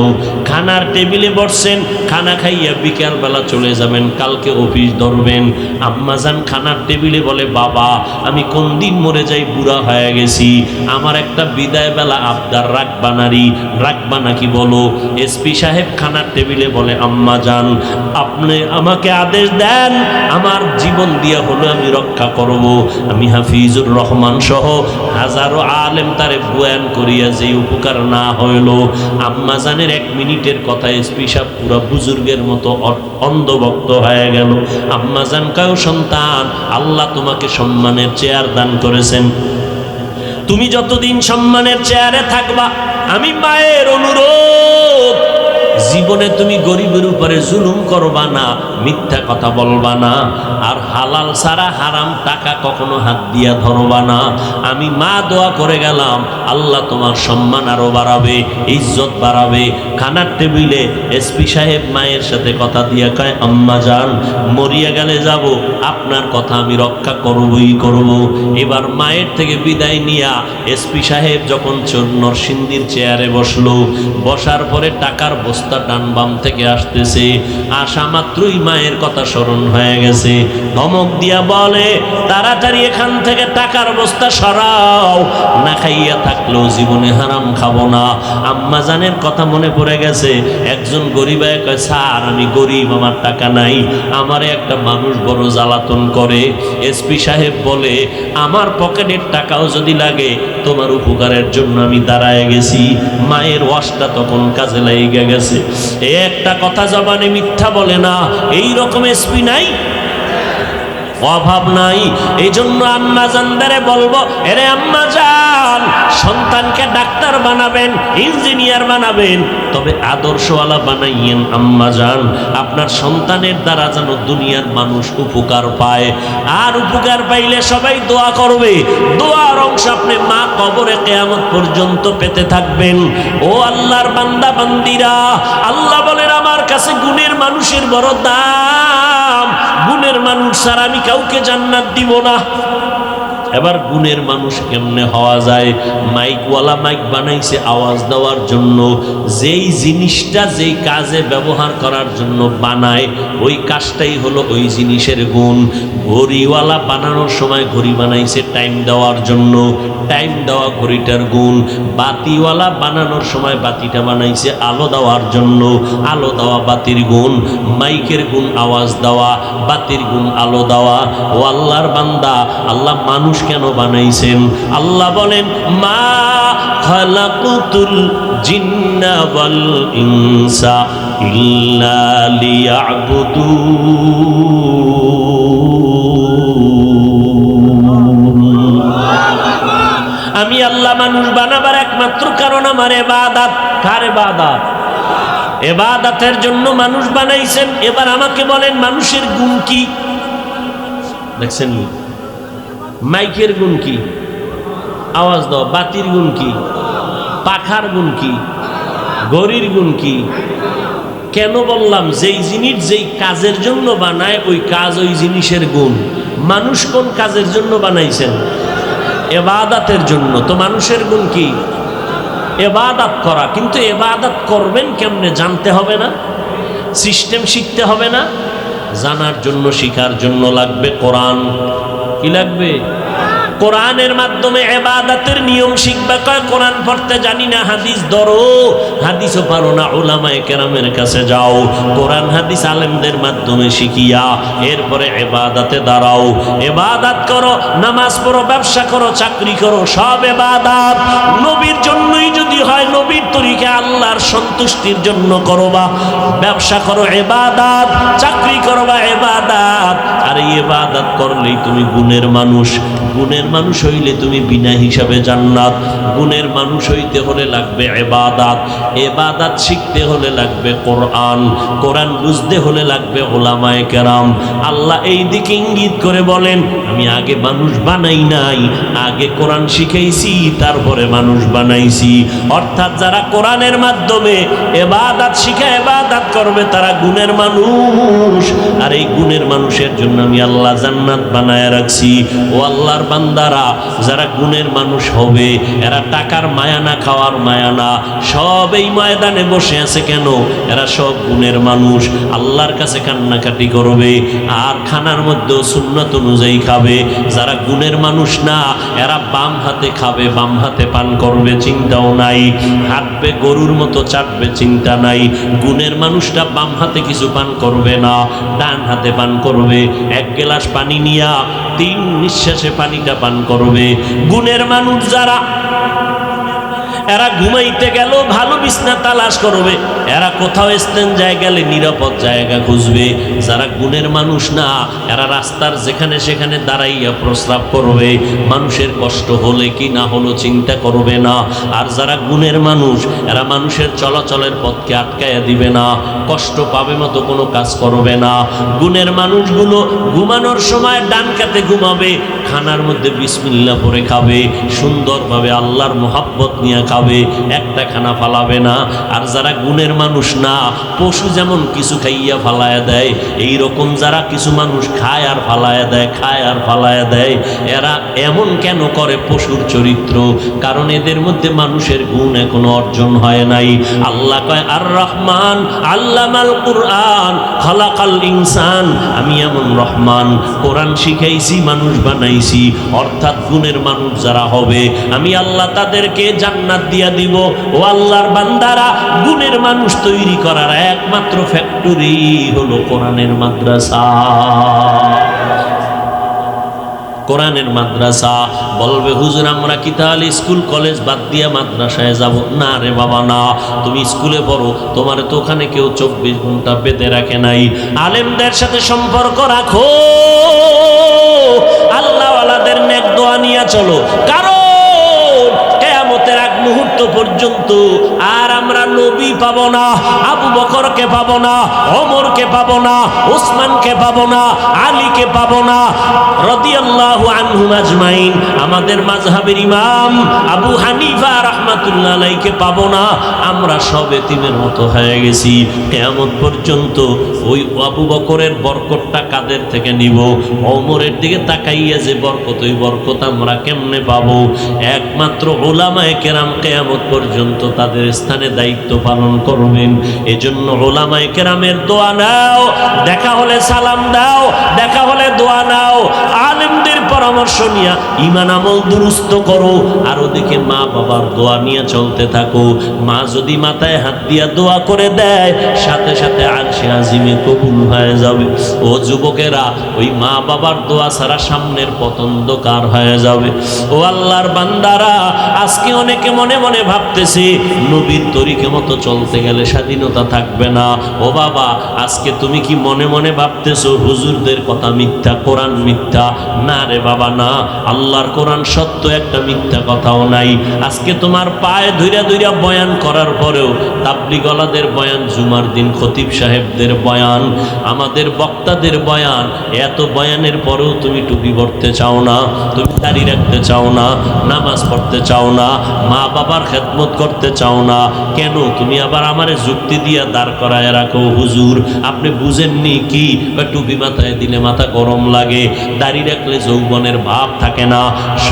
খানার টেবিলে বসছেন, খানা খাইয়া বিকালবেলা চলে যাবেন, কালকে অফিস ধরবেন। আম্মাজান খানার টেবিলে বলে বাবা আমি কোন দিন মরে যাই, বুড়া হয়ে গেছি, আমার একটা বিদায় বেলা আবদার রাখবা নাকি বলো। এসপি সাহেব খানার টেবিলে বলে আম্মাজান আপনি আমাকে আদেশ দেন, আমার জীবন দিয়া হলো আমি রক্ষা করব। আমি হাফিজুর রহমান সহ হাজারো আলেম তারে বয়ান করিয়া যে উপকার না হইল। আম্মাজানের 1 মিনিটের কথা এসপি সাহেব পুরা বুজুর্গের মতো অন্ধভক্ত হয়ে গেল। আম্মাজান কাউ সন্তান, আল্লাহ তোমাকে সম্মানের চেয়ার দান করেছেন, তুমি যতদিন সম্মানের চেয়ারে থাকবা, আমি মায়ের অনুরোধ জীবনে তুমি গরিবের উপরে জুলুম করবা না, মিথ্যা কথা বলবা না, আর হালাল ছাড়া হারাম টাকা কখনো হাত দিয়া ধরবা না। আমি মা দোয়া করে গেলাম, আল্লাহ তোমার সম্মান আরো বাড়াবে, ইজ্জত বাড়াবে। খানার টেবিলে এসপি সাহেব মায়ের সাথে কথা দিয়া কয় আম্মা জান মরিয়া গেলে যাব, আপনার কথা আমি রক্ষা করবই করব। এবার মায়ের থেকে বিদায় নিয়া এসপি সাহেব যখন নরসিংদীর চেয়ারে বসলো, বসার পরে টাকার বস্তা ডান বাম থেকে আসতেছে, আসা মাত্রই মায়ের কথা স্মরণ হয়ে গেছে। ধমক দিয়া বলে তাড়াতাড়ি এখান থেকে টাকার বস্তা সরাও, না খাইয়া থাকলেও জীবনে হারাম খাবো না। আম্মা জানের কথা মনে পড়ে গেছে। একজন গরিব কয় স্যার আমি গরিব, আমার টাকা নাই, আমারে একটা মানুষ বড় জ্বালাতন করে। এসপি সাহেব বলে আমার পকেটের টাকাও যদি লাগে তোমার উপকারের জন্য আমি দাঁড়ায় গেছি। মায়ের ওয়াশটা তখন কাজে লেগে গেছে। একটা কথা জবানে মিথ্যা বলে না, এই রকম এসপি নাই। অভাব নাই। এই জন্য আম্মা জানদারে বলবো, এরে আম্মা জান, সন্তানকে ডাক্তার বানাবেন, ইঞ্জিনিয়ার বানাবেন, তবে আদর্শওয়ালা বানাইয়েন আম্মা জান। আপনার সন্তানের দ্বারা যেন দুনিয়ার মানুষ উপকার পায়, আর উপকার পাইলে সবাই দোয়া করবে। দোয়ার অংশ আপনি মা কবরে কিয়ামত পর্যন্ত পেতে থাকবেন। ও আল্লাহর বান্দা বান্দিরা, আল্লাহ বলেন আমার কাছে গুণের মানুষের বড় দাম, গুণের মানুষ ছাড়া আমি কাউকে জান্নাত দিব না। এবার গুণের মানুষ কেমনে হওয়া যায়? মাইকওয়ালা মাইক বানাইছে আওয়াজ দেওয়ার জন্য। যেই জিনিসটা যেই কাজে ব্যবহার করার জন্য বানায়, ওই কাজটাই হলো ওই জিনিসের গুণ। ঘড়িওয়ালা বানানোর সময় ঘড়ি বানাইছে টাইম দেওয়ার জন্য, টাইম দেওয়া ঘড়িটার গুণ। বাতিওয়ালা বানানোর সময় বাতিটা বানাইছে আলো দেওয়ার জন্য, আলো দেওয়া বাতির গুণ। মাইকের গুণ আওয়াজ দেওয়া, বাতির গুণ আলো দেওয়া। ও আল্লাহর বান্দা, আল্লাহ মানুষ কেন বানাইছেন? আল্লাহ বলেন, মা খালাকুতুল জিন্না ওয়াল ইনসা ইল্লা লিয়াবুদুন। আমি আল্লাহ মানুষ বানাবার একমাত্র কারণ আমার ইবাদত। কার ইবাদত? ইবাদতের জন্য মানুষ বানাইছেন। এবার আমাকে বলেন, মানুষের গুণ কি? দেখছেন, মাইকের গুণ কি? আওয়াজ দাও। বাতির গুণ কি? পাখার গুণ কি? ঘড়ির গুণ কি? কেন বললাম? যেই জিনিস যেই কাজের জন্য বানায়, ওই কাজ ওই জিনিসের গুণ। মানুষ কোন কাজের জন্য বানাইছেন? ইবাদতের জন্য। তো মানুষের গুণ কি? ইবাদত করা। কিন্তু ইবাদত করবেন কেমনে জানতে হবে না? সিস্টেম শিখতে হবে না? জানার জন্য, শিখার জন্য লাগবে কোরআন। কি লাগবে? কোরআনের মাধ্যমে ইবাদতের নিয়ম শিখবে। কয় কোরআন পড়তে জানি না, হাদিস ধরো। হাদিসও পারো না, উলামায়ে কেরামের কাছে যাও, কোরআন হাদিস আলেমদের মাধ্যমে শিখিয়া এরপরে ইবাদতে দাঁড়াও। ইবাদত করো, নামাজ পড়ো, ব্যবসা করো, চাকরি করো, সব ইবাদত। নবীর জন্যই যদি হয়, নবীর তরিকা আল্লাহর সন্তুষ্টির জন্য করবা। ব্যবসা করো ইবাদত, চাকরি করবা ইবাদত। আর এই ইবাদত করলেই তুমি গুণের মানুষ। গুণের মানুষ হইলে তুমি বিনা হিসাবে জান্নাত। গুণের মানুষ হইতে হলে লাগবে ইবাদত। ইবাদত শিখতে হলে লাগবে কোরআন। কোরআন বুঝতে হলে লাগবে উলামায়ে কেরাম। আল্লাহ এই দিকে ইঙ্গিত করে বলেন, আমি আগে মানুষ বানাই নাই, আগে কোরআন শিখাইছি, তারপরে মানুষ বানাইছি। অর্থাৎ যারা কোরআনের মাধ্যমে ইবাদত শিখে ইবাদত করবে, তারা গুণের মানুষ। আর এই গুণের মানুষের জন্য আমি আল্লাহ জান্নাত বানায় রাখছি। ও আল্লাহর বান্দারা, যারা গুণের মানুষ হবে, এরা টাকার মায়া না, খাওয়ার মায়া না, সব এই ময়দানে বসে আছে কেন? এরা সব গুণের মানুষ। আল্লাহর কাছে কান্নাকাটি করবে, আর খানার মধ্যেও সুন্নাত অনুযায়ী খাবে। যারা গুণের মানুষ না, এরা বাম হাতে খাবে, বাম হাতে পান করবে, চিন্তাও নাই। হাঁটবে, গরুর মতো চাটবে, চিন্তা নাই। গুণের মানুষটা বাম হাতে কিছু পান করবে না, ডান হাতে পান করবে। এক গ্লাস পানি নিয়া 3 নিঃশ্বাসে পানিটা পান করবে। গুণের মানুষ যারা, এরা ঘুমাইতে গেল ভালো বিছনা তালাশ করবে, এরা কোথাও স্ট্যান্ডে গেলে নিরাপদ জায়গা খুঁজবে। যারা গুণের মানুষ না, এরা রাস্তার যেখানে সেখানে দাঁড়াইয়া প্রস্রাব করবে, মানুষের কষ্ট হলে কি না হলো চিন্তা করবে না। আর যারা গুণের মানুষ, এরা মানুষের চলাচলের পথকে আটকাইয়া দিবে না, কষ্ট পাবে মতো কোনো কাজ করবে না। গুণের মানুষগুলো ঘুমানোর সময় ডান কাতে ঘুমাবে, খানার মধ্যে বিসমিল্লাহ পড়ে খাবে, সুন্দরভাবে আল্লাহর মোহাব্বত নিয়ে খাবে, একটা খানা ফালাবে না। আর যারা গুণের মানুষ না, পশু যেমন কিছু খাইয়া ফালায়া দেয়, এই রকম যারা কিছু মানুষ খায় আর ফালায়া দেয়, খায় আর ফালায়া দেয়, এরা এমন কেন করে? পশুর চরিত্র। কারণ এদের মধ্যে মানুষের গুণ এখনো অর্জন হয় নাই। আল্লাহ কয়, আর রহমান আল্লামাল কুরআন খালাকাল ইনসান। আমি এমন রহমান, কোরআন শিখাইছি, মানুষ বানাইছি। অর্থাৎ গুণের মানুষ যারা হবে, আমি আল্লাহ তাদেরকে জান্নাত দিয়া দিব। ও আল্লাহর বান্দারা, গুণের মানুষ তৈরি করার একমাত্র ফ্যাক্টরি হলো কোরআনের মাদ্রাসা। কোরআনের মাদ্রাসা। বলবে, হুজুর আমরা কি তাহলে স্কুল কলেজ বাদ দিয়া মাদ্রাসায় যাব? না রে বাবা, না। তুমি স্কুলে পড়ো, তোমার তো ওখানে কেউ 24 ঘন্টা বেঁধে রাখে নাই। আলেমদের সাথে সম্পর্ক রাখো। নিয়ে চলো, কারণ কিয়ামতের আগ মুহূর্ত পর্যন্ত আর আমরা নবী পাবো না, আবু বকরকে পাবো না, ওমরকে পাবো না, উসমানকে পাবো না, আলীকে পাবো না রাদিয়াল্লাহু আনহুম আজমাইন। আমাদের মাযহাবের ইমাম আবু হানিফা রাহমাতুল্লাহ আলাইহিকে পাবো না। আমরা সব এতিমের মতো হয়ে গেছি। কিয়ামত পর্যন্ত ওই আবু বকরের বরকতটা কাদের থেকে নিব? ওমরের দিকে তাকাইয়া যে বরকত, ওই বরকত আমরা কেমনে পাবো? একমাত্র উলামায়ে কেরাম কিয়ামত পর্যন্ত তাদের স্থানে দায়িত্ব পালন করবেন। এজন্য উলামায়ে কেরামের দোয়া নাও, দেখা হলে সালাম দাও, দেখা হলে দোয়া নাও, আলেমদের পরামর্শ নিয়া ঈমান আমল দুরুস্ত করো, আর ওদিকে মা বাবার দোয়া নিয়ে চলতে থাকো। মা যদি মাথায় হাত দিয়া দোয়া করে দেয়, সাথে সাথে আরশে আজিমে কবুল হয়ে যাবে। ও যুবকেরা, ওই মা বাবার দোয়া ছাড়া সামনের পথ অন্ধকার হয়ে যাবে। ও আল্লাহর বান্দারা, আজকে অনেকে মনে মনে ভাবতেছে নবীর তরিকে মতো চলতে গেলে স্বাধীনতা থাকবে না। ও বাবা, আজকে তুমি কি মনে মনে ভাবতেছো হুজুরদের কথা মিথ্যা, কোরআন মিথ্যা? না রে বাবা, না। আল্লাহর কোরআন সত্য, একটা মিথ্যা কথাও নাই। আজকে তোমার পায়ে ধইরা ধইরা বয়ান করার পরেও, তাবলিগওয়ালাদের বয়ান, জুমার দিন খতিব সাহেবদের বয়ান, আমাদের বক্তাদের বয়ান, এত বয়ানের পরেও তুমি টুপি পরতে চাও না, তুমি দাড়ি রাখতে চাও না, নামাজ পড়তে চাও না, মা বাবার খেদমত করতে চাও না। কেন? তুমি আবার আমারে যুক্তি দিয়া দাঁড় করায় রাখো, হুজুর আপনি বুঝেননি কি? টুপি মাথায় দিলে মাথা গরম লাগে, দাড়ি রাখলে যৌবনের ভাব থাকে না,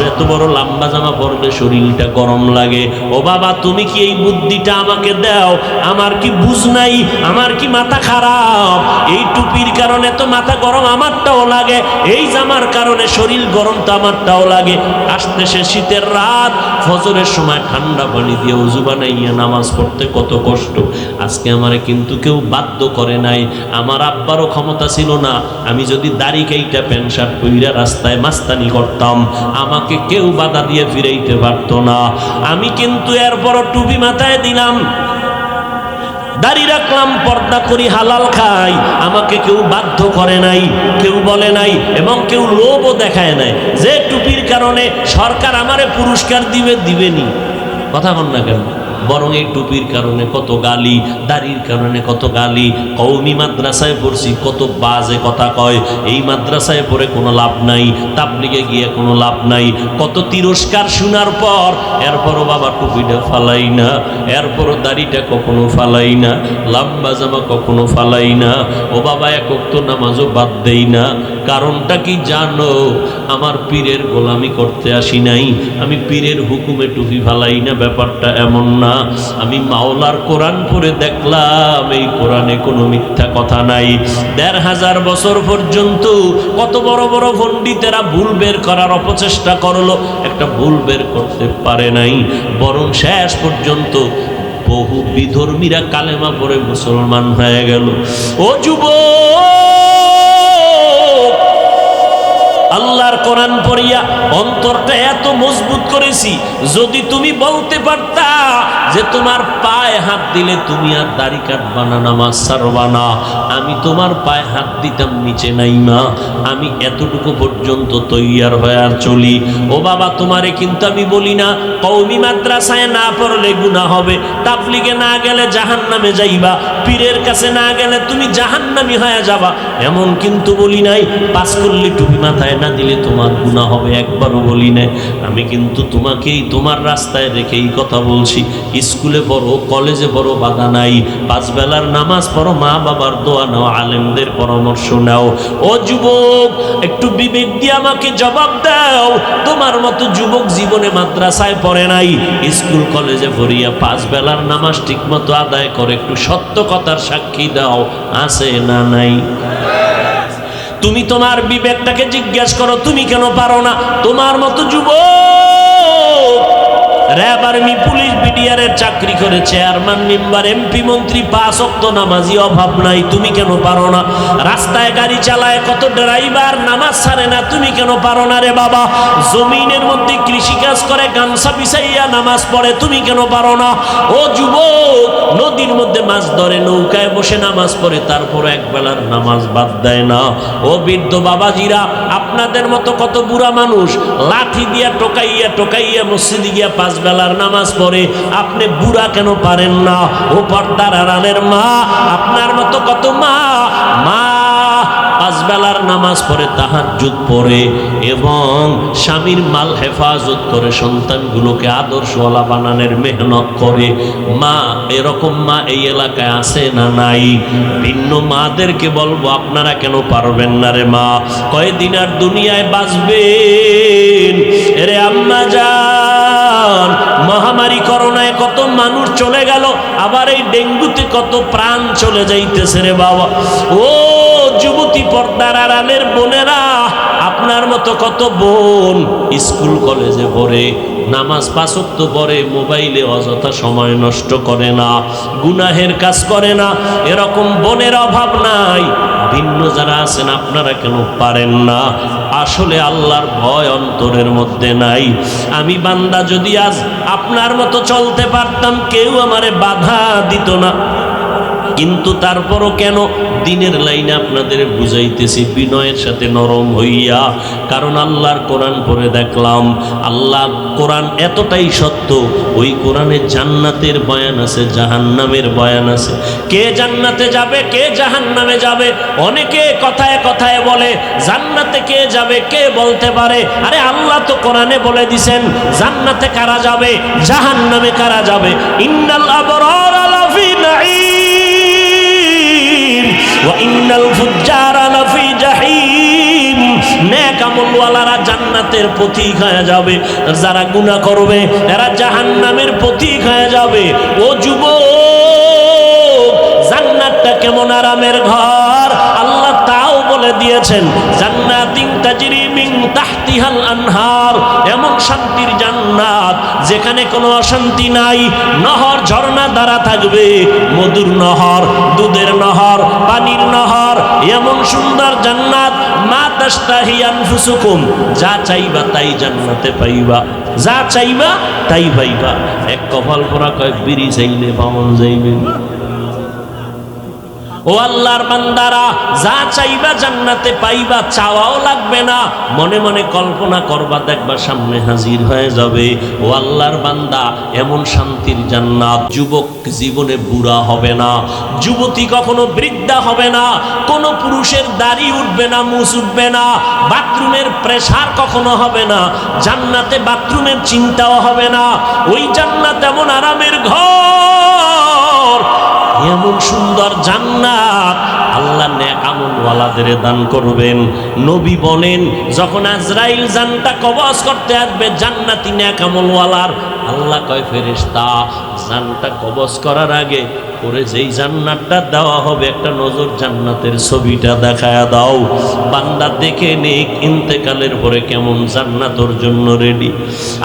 এত বড় লম্বা জামা পরলে শরীরটা গরম লাগে। ও বাবা, তুমি কি এই বুদ্ধিটা আমাকে দাও? আমার কি বুঝ নাই? আমার কি মাথা খারাপ? এই টুপির কারণে তো মাথা গরম আমারটাও লাগে, এই জামার কারণে শরীর গরম তো আমারটাও লাগে। আসতেছে শীতের রাত, ফজরের সময় ঠান্ডা পানি দিয়ে ওযু বানাইয়া নামাজ পড়তে কত কষ্ট। আজকে আমারে কিন্তু কেউ বাধ্য করে নাই। আমার আব্বারও ক্ষমতা ছিল না, আমি যদি দাড়ি কাইটা প্যান্ট শার্ট পইরা রাস্তায় মাস্তানি করতাম, আমাকে কেউ বাধা দিয়ে ফিরাইতে পারতো না। আমি কিন্তু এরপরও টুপি মাথায় দিলাম, দাড়ি রাখলাম, পর্দা করি, হালাল খাই, আমাকে কেউ বাধ্য করে নাই, কেউ বলে নাই, এবং কেউ লোভও দেখায় নাই যে টুপির কারণে সরকার আমারে পুরস্কার দিবেনি। কথা বল না কেন? বরং এই টুপির কারণে কত গালি, দাড়ির কারণে কত গালি। কওমি মাদ্রাসায় পড়ছি, কত বাজে কথা কয়। এই মাদ্রাসায় পড়ে কোনো লাভ নাই, তাবলিগে গিয়ে কোনো লাভ নাই। কত তিরস্কার শোনার পর এরপরও বাবা টুপিটা ফালাই না, এরপরও দাড়িটা কখনো ফালাই না, লম্বা জামা কখনো ফালাই না। ও বাবা, এক ওয়াক্ত নামাজও বাদ দেই না। কারণটা কি জানো? আমার পীরের গোলামি করতে আসি নাই, আমি পীরের হুকুমে টুপি ফালাই না, ব্যাপারটা এমন না। আমি মাওলার কোরআন পড়ে দেখলাম এই কোরআনে কোনো মিথ্যা কথা নাই। ১৫০০ বছর পর্যন্ত কত বড় বড় পণ্ডিতেরা ভুল বের করার অপচেষ্টা করলো, একটা ভুল বের করতে পারে নাই। বরং শেষ পর্যন্ত বহু বিধর্মীরা কালেমা পড়ে মুসলমান হয়ে গেল। ও যুবক, আল্লাহর কোরআন পড়িয়া অন্তরটা এত মজবুত করেছি, যদি তুমি বলতে পারতা যে তোমার পায়ে হাত দিলে তুমি আর দাড়ি কাটবা না, নামাজ ছাড়বা না, আমি তোমার পায়ে হাত দিতাম নিচে নাইমা, আমি এতটুকু পর্যন্ত তৈয়ার হয়ে আর চলি। ও বাবা, তোমারে কিন্তু আমি বলি না কওমি মাদ্রাসায় না পড়লে গুনাহ হবে, তাবলিগে না গেলে জাহান্নামে যাইবা, পীরের কাছে না গেলে তুমি জাহান্নামী হয়ে যাবা, এমন কিন্তু বলি নাই। পাস করলে টুপি মাথায় না দিলে তোমার গুনাহ হবে, একবারও বলি নাই। আমি কিন্তু তোমাকেই তোমার রাস্তায় রেখেই কথা বলছি। স্কুলে পড়ো, কলেজে পড়ো, বাধা নাই। 5 বেলার নামাজ পড়ো, মা বাবার দোয়া নাও, আলেমদের পরামর্শ নাও। ও যুবক, একটু বিবেক দিয়ে আমাকে জবাব দাও। তোমার মতো যুবক জীবনে মাদ্রাসায় পড়ে নাই, স্কুল কলেজে পড়িয়া 5 বেলার নামাজ ঠিক মতো আদায় করে, একটু সত্য কথার সাক্ষী দাও, আছে না নাই? তুমি তোমার বিবেকটাকে জিজ্ঞেস করো, তুমি কেন পারো না? তোমার মতো যুবক র্যাব আর্মি পুলিশ বিডিআরের চাকরি করে চেয়ারম্যান মেম্বার এমপি মন্ত্রী 5 ওয়াক্ত নামাজি অভাব নাই, তুমি কেন পারো না? রাস্তায় গাড়ি চালায় কত ড্রাইভার নামাজ ছাড়ে না, তুমি কেন পারো না রে বাবা? জমিনের মধ্যে কৃষিকাজ করে গামছা বিছাইয়া নামাজ পড়ে, তুমি কেন পারো না? ও যুবক, নদীর মধ্যে মাছ ধরে নৌকায় বসে নামাজ পড়ে, তারপর এক বেলার নামাজ বাদ দেয় না। ও বৃদ্ধ বাবাজিরা, আপনাদের মতো কত বুড়া মানুষ লাঠি দিয়া টোকাইয়া টোকাইয়া মসজিদে গিয়া 5 বেলার নামাজ পড়ে, আপনি বুড়া কেন পারেন না? ও পর্দার আড়ালের মা, আপনার মতো কত মা 5 বেলার নামাজ পড়ে, তাহাজ্জুদ পড়ে এবং স্বামীর মাল হেফাজত করে সন্তানগুলোকে আদর্শওয়ালা বানানোর মেহনত করে। মা, এরকম মা এই এলাকায় আছে না নাই? ভিন্ন মাদেরকে বলবো, আপনারা কেন পারবেন না রে মা? কয়দিন আর দুনিয়ায় বাঁচবেন? এরে আম্মা জান, মহামারী করোনায় কত মানুষ চলে গেল, আবার এই ডেঙ্গুতে কত প্রাণ চলে যাইতেছে রে বাবা। ও যুবতী পর্দার আড়ালের বোনেরা, আপনার মতো কত বোন স্কুল কলেজে পড়ে, নামাজ 5 ওয়াক্ত পড়ে, মোবাইলে অযথা সময় নষ্ট করে না, গুনাহের কাজ করে না, এরকম বোনের অভাব নাই। ভিন্ন যারা আছেন, আপনারা কেন পারেন না? আসলে আল্লাহর ভয় অন্তরের মধ্যে নাই। আমি বান্দা যদি আজ আপনার মতো চলতে পারতাম, কেউ আমারে বাধা দিত না। কিন্তু তারপরও কেন দিনের লাইনে আপনাদের বুঝাইতেছি বিনয়ের সাথে নরম হইয়া, কারণ আল্লাহর কোরআন পড়ে দেখলাম, আল্লাহ কোরআন এতটাই সত্য, ওই কোরআনে জান্নাতের বয়ান আছে, জাহান্নামের বয়ান আছে। কে জান্নাতে যাবে, কে জাহান্নামে যাবে? অনেকে কথায় কথায় বলে জান্নাতে কে যাবে, কে বলতে পারে? আরে আল্লাহ তো কোরআনে বলে দিছেন জান্নাতে কারা যাবে, জাহান্নামে কারা যাবে। ইন্নাল আবরারা লাফি নাঈম ওয়া ইন্নাল ফুজ্জারা লাফি জাহিম। নেক আমলওয়ালারা জান্নাতের পথিক হয়ে যাবে, যারা গুনাহ করবে এরা জাহান্নামের পথিক হয়ে যাবে। ও যুবক, জান্নাতটা কেমন আরামের ঘর, আল্লাহ তাও বলে দিয়েছেন, জান্নাতিন তাজরি মিন তাহতিহাল আনহার, এমন শান্তির জান্নাত যেখানে কোনো অশান্তি নাই। নহর ঝর্ণা দ্বারা থাকবে, মধুর নহর, দুধের নহর, পানির নহর, এমন সুন্দর জান্নাত। মা তাশতাহি আনফুসুকুম, যা চাইবা তাই জান্নাতে পাইবা, যা চাইবা তাই পাইবা। এক কপাল পরা কয় বিড়ি চাইলে পাওয়া যাইবে। ও আল্লাহর বান্দারা, যা চাইবা জান্নাতে পাইবা, চাওয়াও লাগবে না, মনে মনে কল্পনা করবা, দেখবা সামনে হাজির হয়ে যাবে। ও আল্লাহর বান্দা, এমন শান্তির জান্নাত। যুবক জীবনে বুড়া হবে না, যুবতী কখনো বৃদ্ধা হবে না, কোনো পুরুষের দাড়ি উঠবে না, মুছ উঠবে না, বাথরুমের প্রেসার কখনো হবে না, জান্নাতে বাথরুমের চিন্তাও হবে না। ওই জান্নাত এমন আরামের ঘর, এমন সুন্দর জান্নাত আল্লাহ নেক আমলওয়ালাদের দান করবেন। নবী বলেন, যখন আজরাইল জানটা কবজ করতে আসবে জান্নাতি নেক আমলওয়ালার, আল্লাহ কয় ফেরেশতা, জানটা কবজ করার আগে করে যেই জান্নাতটা দেওয়া হবে, একটা নজর জান্নাতের ছবিটা দেখায়া দাও, বান্দা দেখে নেক ইন্তেকালের পরে কেমন জান্নাত ওর জন্য রেডি।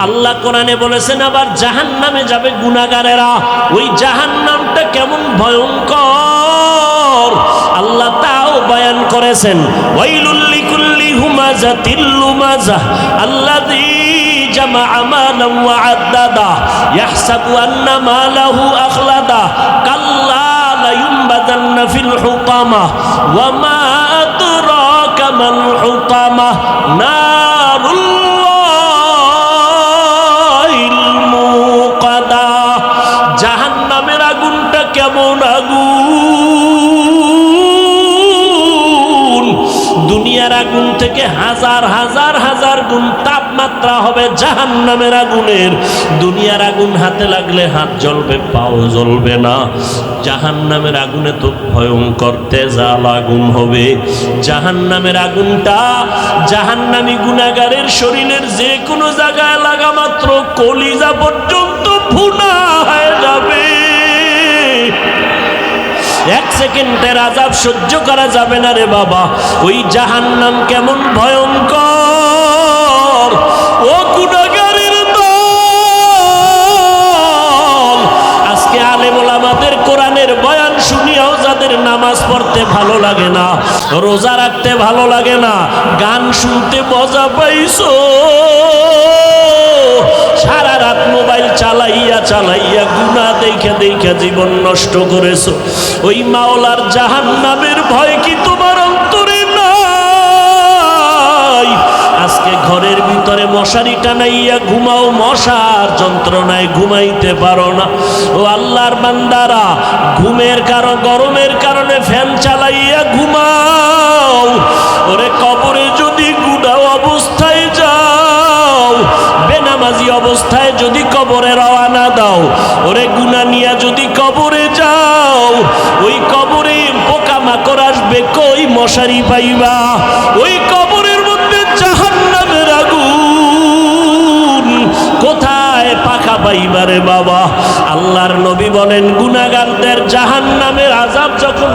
আল্লাহ কোরআনে বলেছেন, আবার জাহান্নামে যাবে গুনাহগারেরা, ওই জাহান্নামটা কেমন ভয়ঙ্কর আল্লাহ তাও বয়ান করেছেন। ওয়াইলুল লিকুল্লি হুমাযাতিল লুমাযাহ আল্লাযী জামাআ মালান ওয়া আদ্দাদা ইয়াহসাবু আন্না মালাহু আখলাদা কাল্লা লায়ুনবাযান্না ফিল হুতামাহ ওয়া মা আদরাকা মাল হুতামাহ নারুল্লাহিল মুকাদা। জাহান্নামের আগুনটা কেমন আগুন, দুনিয়ার আগুন থেকে হাজার হাজার হাজার গুণ তাপমাত্রা হবে জাহান্নামের আগুনের। দুনিয়ার আগুন হাতে লাগলে হাত জ্বলবে, পাও জ্বলবে না। জাহান্নামের আগুনে তো ভয়ঙ্কর তেজাল আগুন হবে। জাহান্নামের আগুনটা জাহান্নামী গুনাহগারের শরীরের যে কোনো জায়গায় লাগা মাত্র কলিজা পর্যন্ত ভুনা হয়ে যাবে। 1 সেকেন্ডের আযাব সহ্য করা যাবে না রে বাবা। ওই জাহান্নাম কেমন ভয়ঙ্কর, ও গুনাহগারের দল, রোজা রাখতে ভালো লাগে না, গান শুনতে মজা পাইছো, সারা রাত মোবাইল চালাইয়া চালাইয়া গুনাহ দেখে দেখে জীবন নষ্ট করেছো। ওই মাওলার জাহান্নামের ভয় কি তোমার অন্তরে নাই? আজকে ঘরের ভিতরে মশারি টানাইয়া ঘুমাও, মশার যন্ত্রণায় ঘুমাইতে পারো না। ও আল্লাহর বান্দারা, ঘুমের কারণ গরমের কারণে ফ্যান চালাইয়া ঘুমাও। ওরে কবরে যদি গুনাহ অবস্থায় যাও, বেনামাজি অবস্থায় যদি কবরে রওনা দাও, ওরে গুনাহ নিয়া যদি কবরে যাও, ওই কবরে পোকামাকড় আসবে, কই মশারি পাইবা? ওই কবরের মধ্যে জাহান্নামের আগুন, কোথায় পাখা পাইবারে বাবা? আল্লাহর নবী বলেন, গুনাহগারদের জাহান্নামের আযাব যখন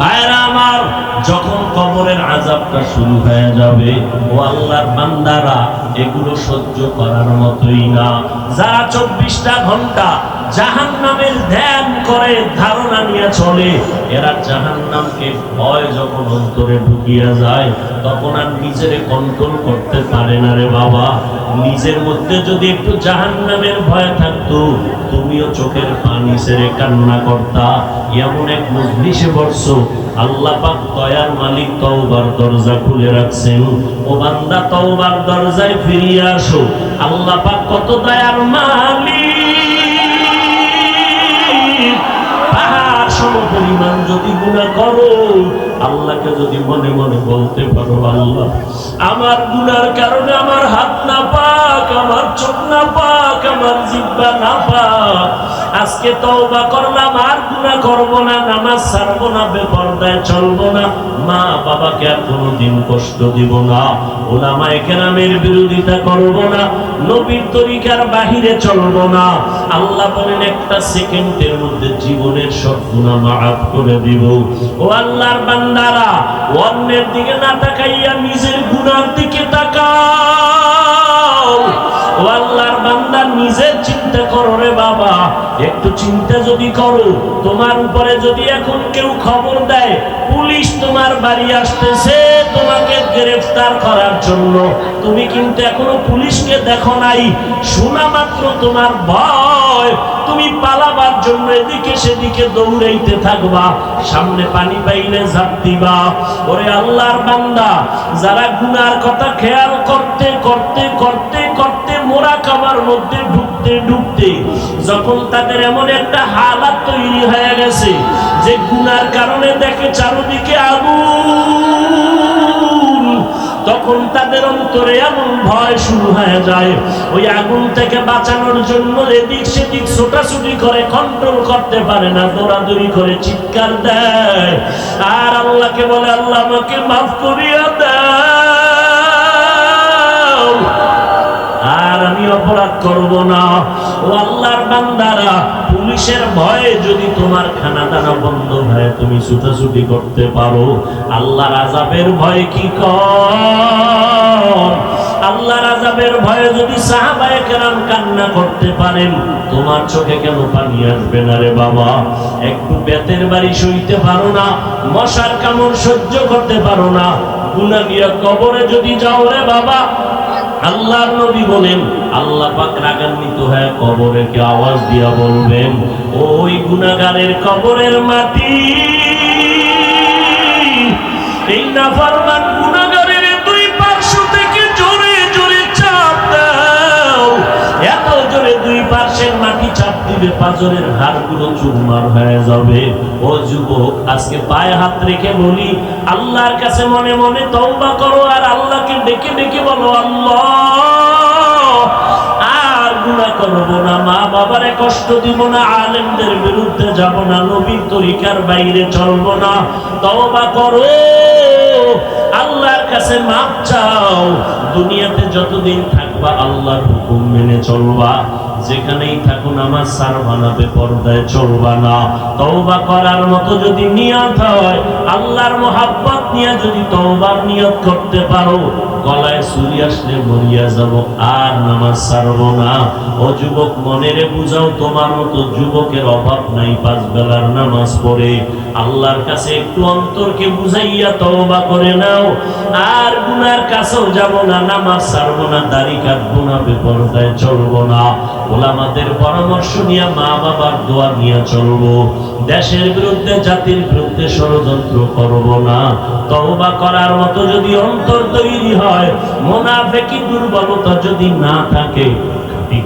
ভাইরা আমার, যখন কবরের আযাবটা শুরু হয়ে যাবে, ও আল্লাহর বান্দারা, এগুলো সহ্য করার মতোই না। যারা 24টা ঘন্টা জাহান্নামের ধ্যান করে, ধারণা নিয়ে চলে, এরা জাহান্নামকে ভয় যখন অন্তরে ঢুকিয়া যায়, তখন আর নিজেরে কন্ট্রোল করতে পারে না রে বাবা। নিজের মধ্যে যদি একটু জাহান্নামের ভয় থাকতো, তুমিও চোখের পানি ছেড়ে কান্না করতা। এমন এক মজলিসে বসছো, আল্লাহ পাক দয়ার মালিক তওবার দরজা খুলে রাখছেন। ও বান্দা, তওবার দরজায় ফিরিয়ে আসো। আল্লাহ পাক কত দয়ার মালিক। পাহাড় সমপরিমাণ যদি গুনাহ করো, আল্লাহকে যদি মনে মনে বলতে পারো, আল্লাহ আমার গুনার কারণে আমার হাত না পাক, আমার চোখ না পাক, আমার জিহ্বা না পাক, আজকে তওবা করলাম, আর গুনাহ করব না, নামাজ ছাড়ব না, বেপরদায় চলব না, মা বাবাকে আর কোনোদিন কষ্ট দিব না, উলামায়ে কেরামের বিরোধিতা করব না, নবীর তরিকার বাহিরে চলব না। আল্লাহ বলেন, একটা সেকেন্ডের মধ্যে জীবনের সব গুনাহ মাফ করে দিব। ও আল্লাহর বান্দারা, অন্যের দিকে না তাকাইয়া নিজের গুনার দিকে তাকাও। ও আল্লাহর বান্দা, নিজের চিন্তা করো রে বাবা। একটু চিন্তা যদি করো, তোমার উপরে যদি এখন কেউ খবর দেয় পুলিশ তোমার বাড়ি আসতেছে তোমাকে গ্রেফতার করার জন্য, তুমি কিন্তু এখনো পুলিশকে দেখো নাই, শোনা মাত্র তোমার ভয়, তুমি পালাবার জন্য এদিকে সেদিকে দৌড়াইতে থাকবা, সামনে পানি পাইলে ঝাঁপ দিবা। ওরে আল্লাহর বান্দা, যারা গুনার কথা খেয়াল করতে করতে করতে করতে মুরাকাবার মধ্যে ঢুকতে ঢুকতে যখন তাদের এমন একটা হালাত তৈরি হয়ে গেছে যে গুনার কারণে দেখে চারদিকে আগুন, তখন তাদের অন্তরে এমন ভয় শুরু হয়ে যায়, ওই আগুন থেকে বাঁচানোর জন্য এদিক সেদিক ছোটাছুটি করে, কন্ট্রোল করতে পারে না, দৌড়াদৌড়ি করে চিৎকার দেয়, আর আল্লাহকে বলে, আল্লাহ আমাকে মাফ করিয়া দাও, আর আমি অপরাধ করব না। ও আল্লাহর বান্দারা, পুলিশের ভয়ে যদি তোমার খানা দানা বন্ধ হয়, তুমি ছুটাছুটি করতে পারো, আল্লাহর আযাবের ভয় কি কম? আল্লাহর আযাবের ভয়ে যদি সাহাবায়ে কেরাম কান্না করতে পারেন, তোমার চোখে কেন পানি আসবে না রে বাবা? একটু বেতের বাড়ি সইতে পারো না, মশার কামড় সহ্য করতে পারো না, গুনাহ নিয়ে কবরে যদি যাও রে বাবা, আল্লাহর নবী বলেন, আল্লাহ পাক রাগান্বিত হয়ে কবরকে আওয়াজ দিয়া বলবেন, ওই গুনাহগারের কবরের মাটি এই নাফরমান গুনাহগারের দুই পার্শ্ব থেকে জোরে জোরে চাপ দাও। এত জোরে দুই পার্শ্বের মাটি চাপ দিবে, পাঁজরের হাড়গুলো চুরমার হয়ে যাবে। ও যুবক, আজকে পায়ে হাত রেখে বলি, আল্লাহর কাছে মনে মনে তওবা করো, আর আল্লাহকে ডেকে ডেকে বলো, আল্লাহ আর গুনাহ করব না, মা বাবারে কষ্ট দিব না, আলেমদের বিরুদ্ধে যাব না, নবীর তরিকার বাইরে চলব না। তওবা করো, আল্লাহর কাছে মাপ চাও। দুনিয়াতে যতদিন থাকবা আল্লাহর হুকুম মেনে চলবা। যেখানেই থাকো নামাজ ছাড়বা না, বেপরদায় চলবা না। তওবা করার মতো যদি নিয়ত হয়, আল্লাহর মহাব্বত নিয়ে যদি তওবার নিয়ত করতে পারো, গলায় ছুরি আসলে মরিয়া যাব, আর নামাজ ছাড়বো না। ও যুবক, মনেরে বুঝাও, তোমার মতো যুবকের অভাব নাই 5 বেলার নামাজ পড়ে। আল্লাহর কাছে একটু অন্তরকে বুঝাইয়া তওবা করে নাও, আর গুনার কাছেও যাব না, নামাজ ছাড়বো না, দাড়ি কাটবো না, বেপরদায় চলবো না। ওলামাদের পরামর্শ নিয়ে, মা বাবার দোয়া নিয়ে চলবো। দেশের বিরুদ্ধে, জাতির বিরুদ্ধে ষড়যন্ত্র করব না। তওবা করার মতো যদি অন্তর তৈরি হয়, মুনাফিকি দুর্বলতা যদি না থাকে,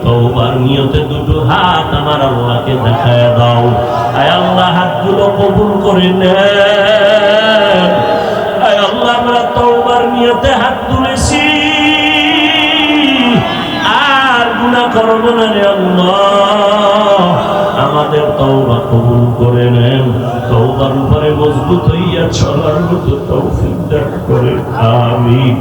তওবার নিয়তে দুটো হাত আমার আল্লাহকে দেখায় দাও। আয় আল্লাহ, হাতগুলো কবুল করে নেন। আয় আল্লাহ, আমরা তওবার নিয়তে হাত তুলেছি, আর গুনাহ করব না রে আল্লাহ। আমাদের তওবা কবুল করে নেন। তওবার উপরে মজবুত হইয়া চলার মতো তৌফিক দান করেন। আমিন।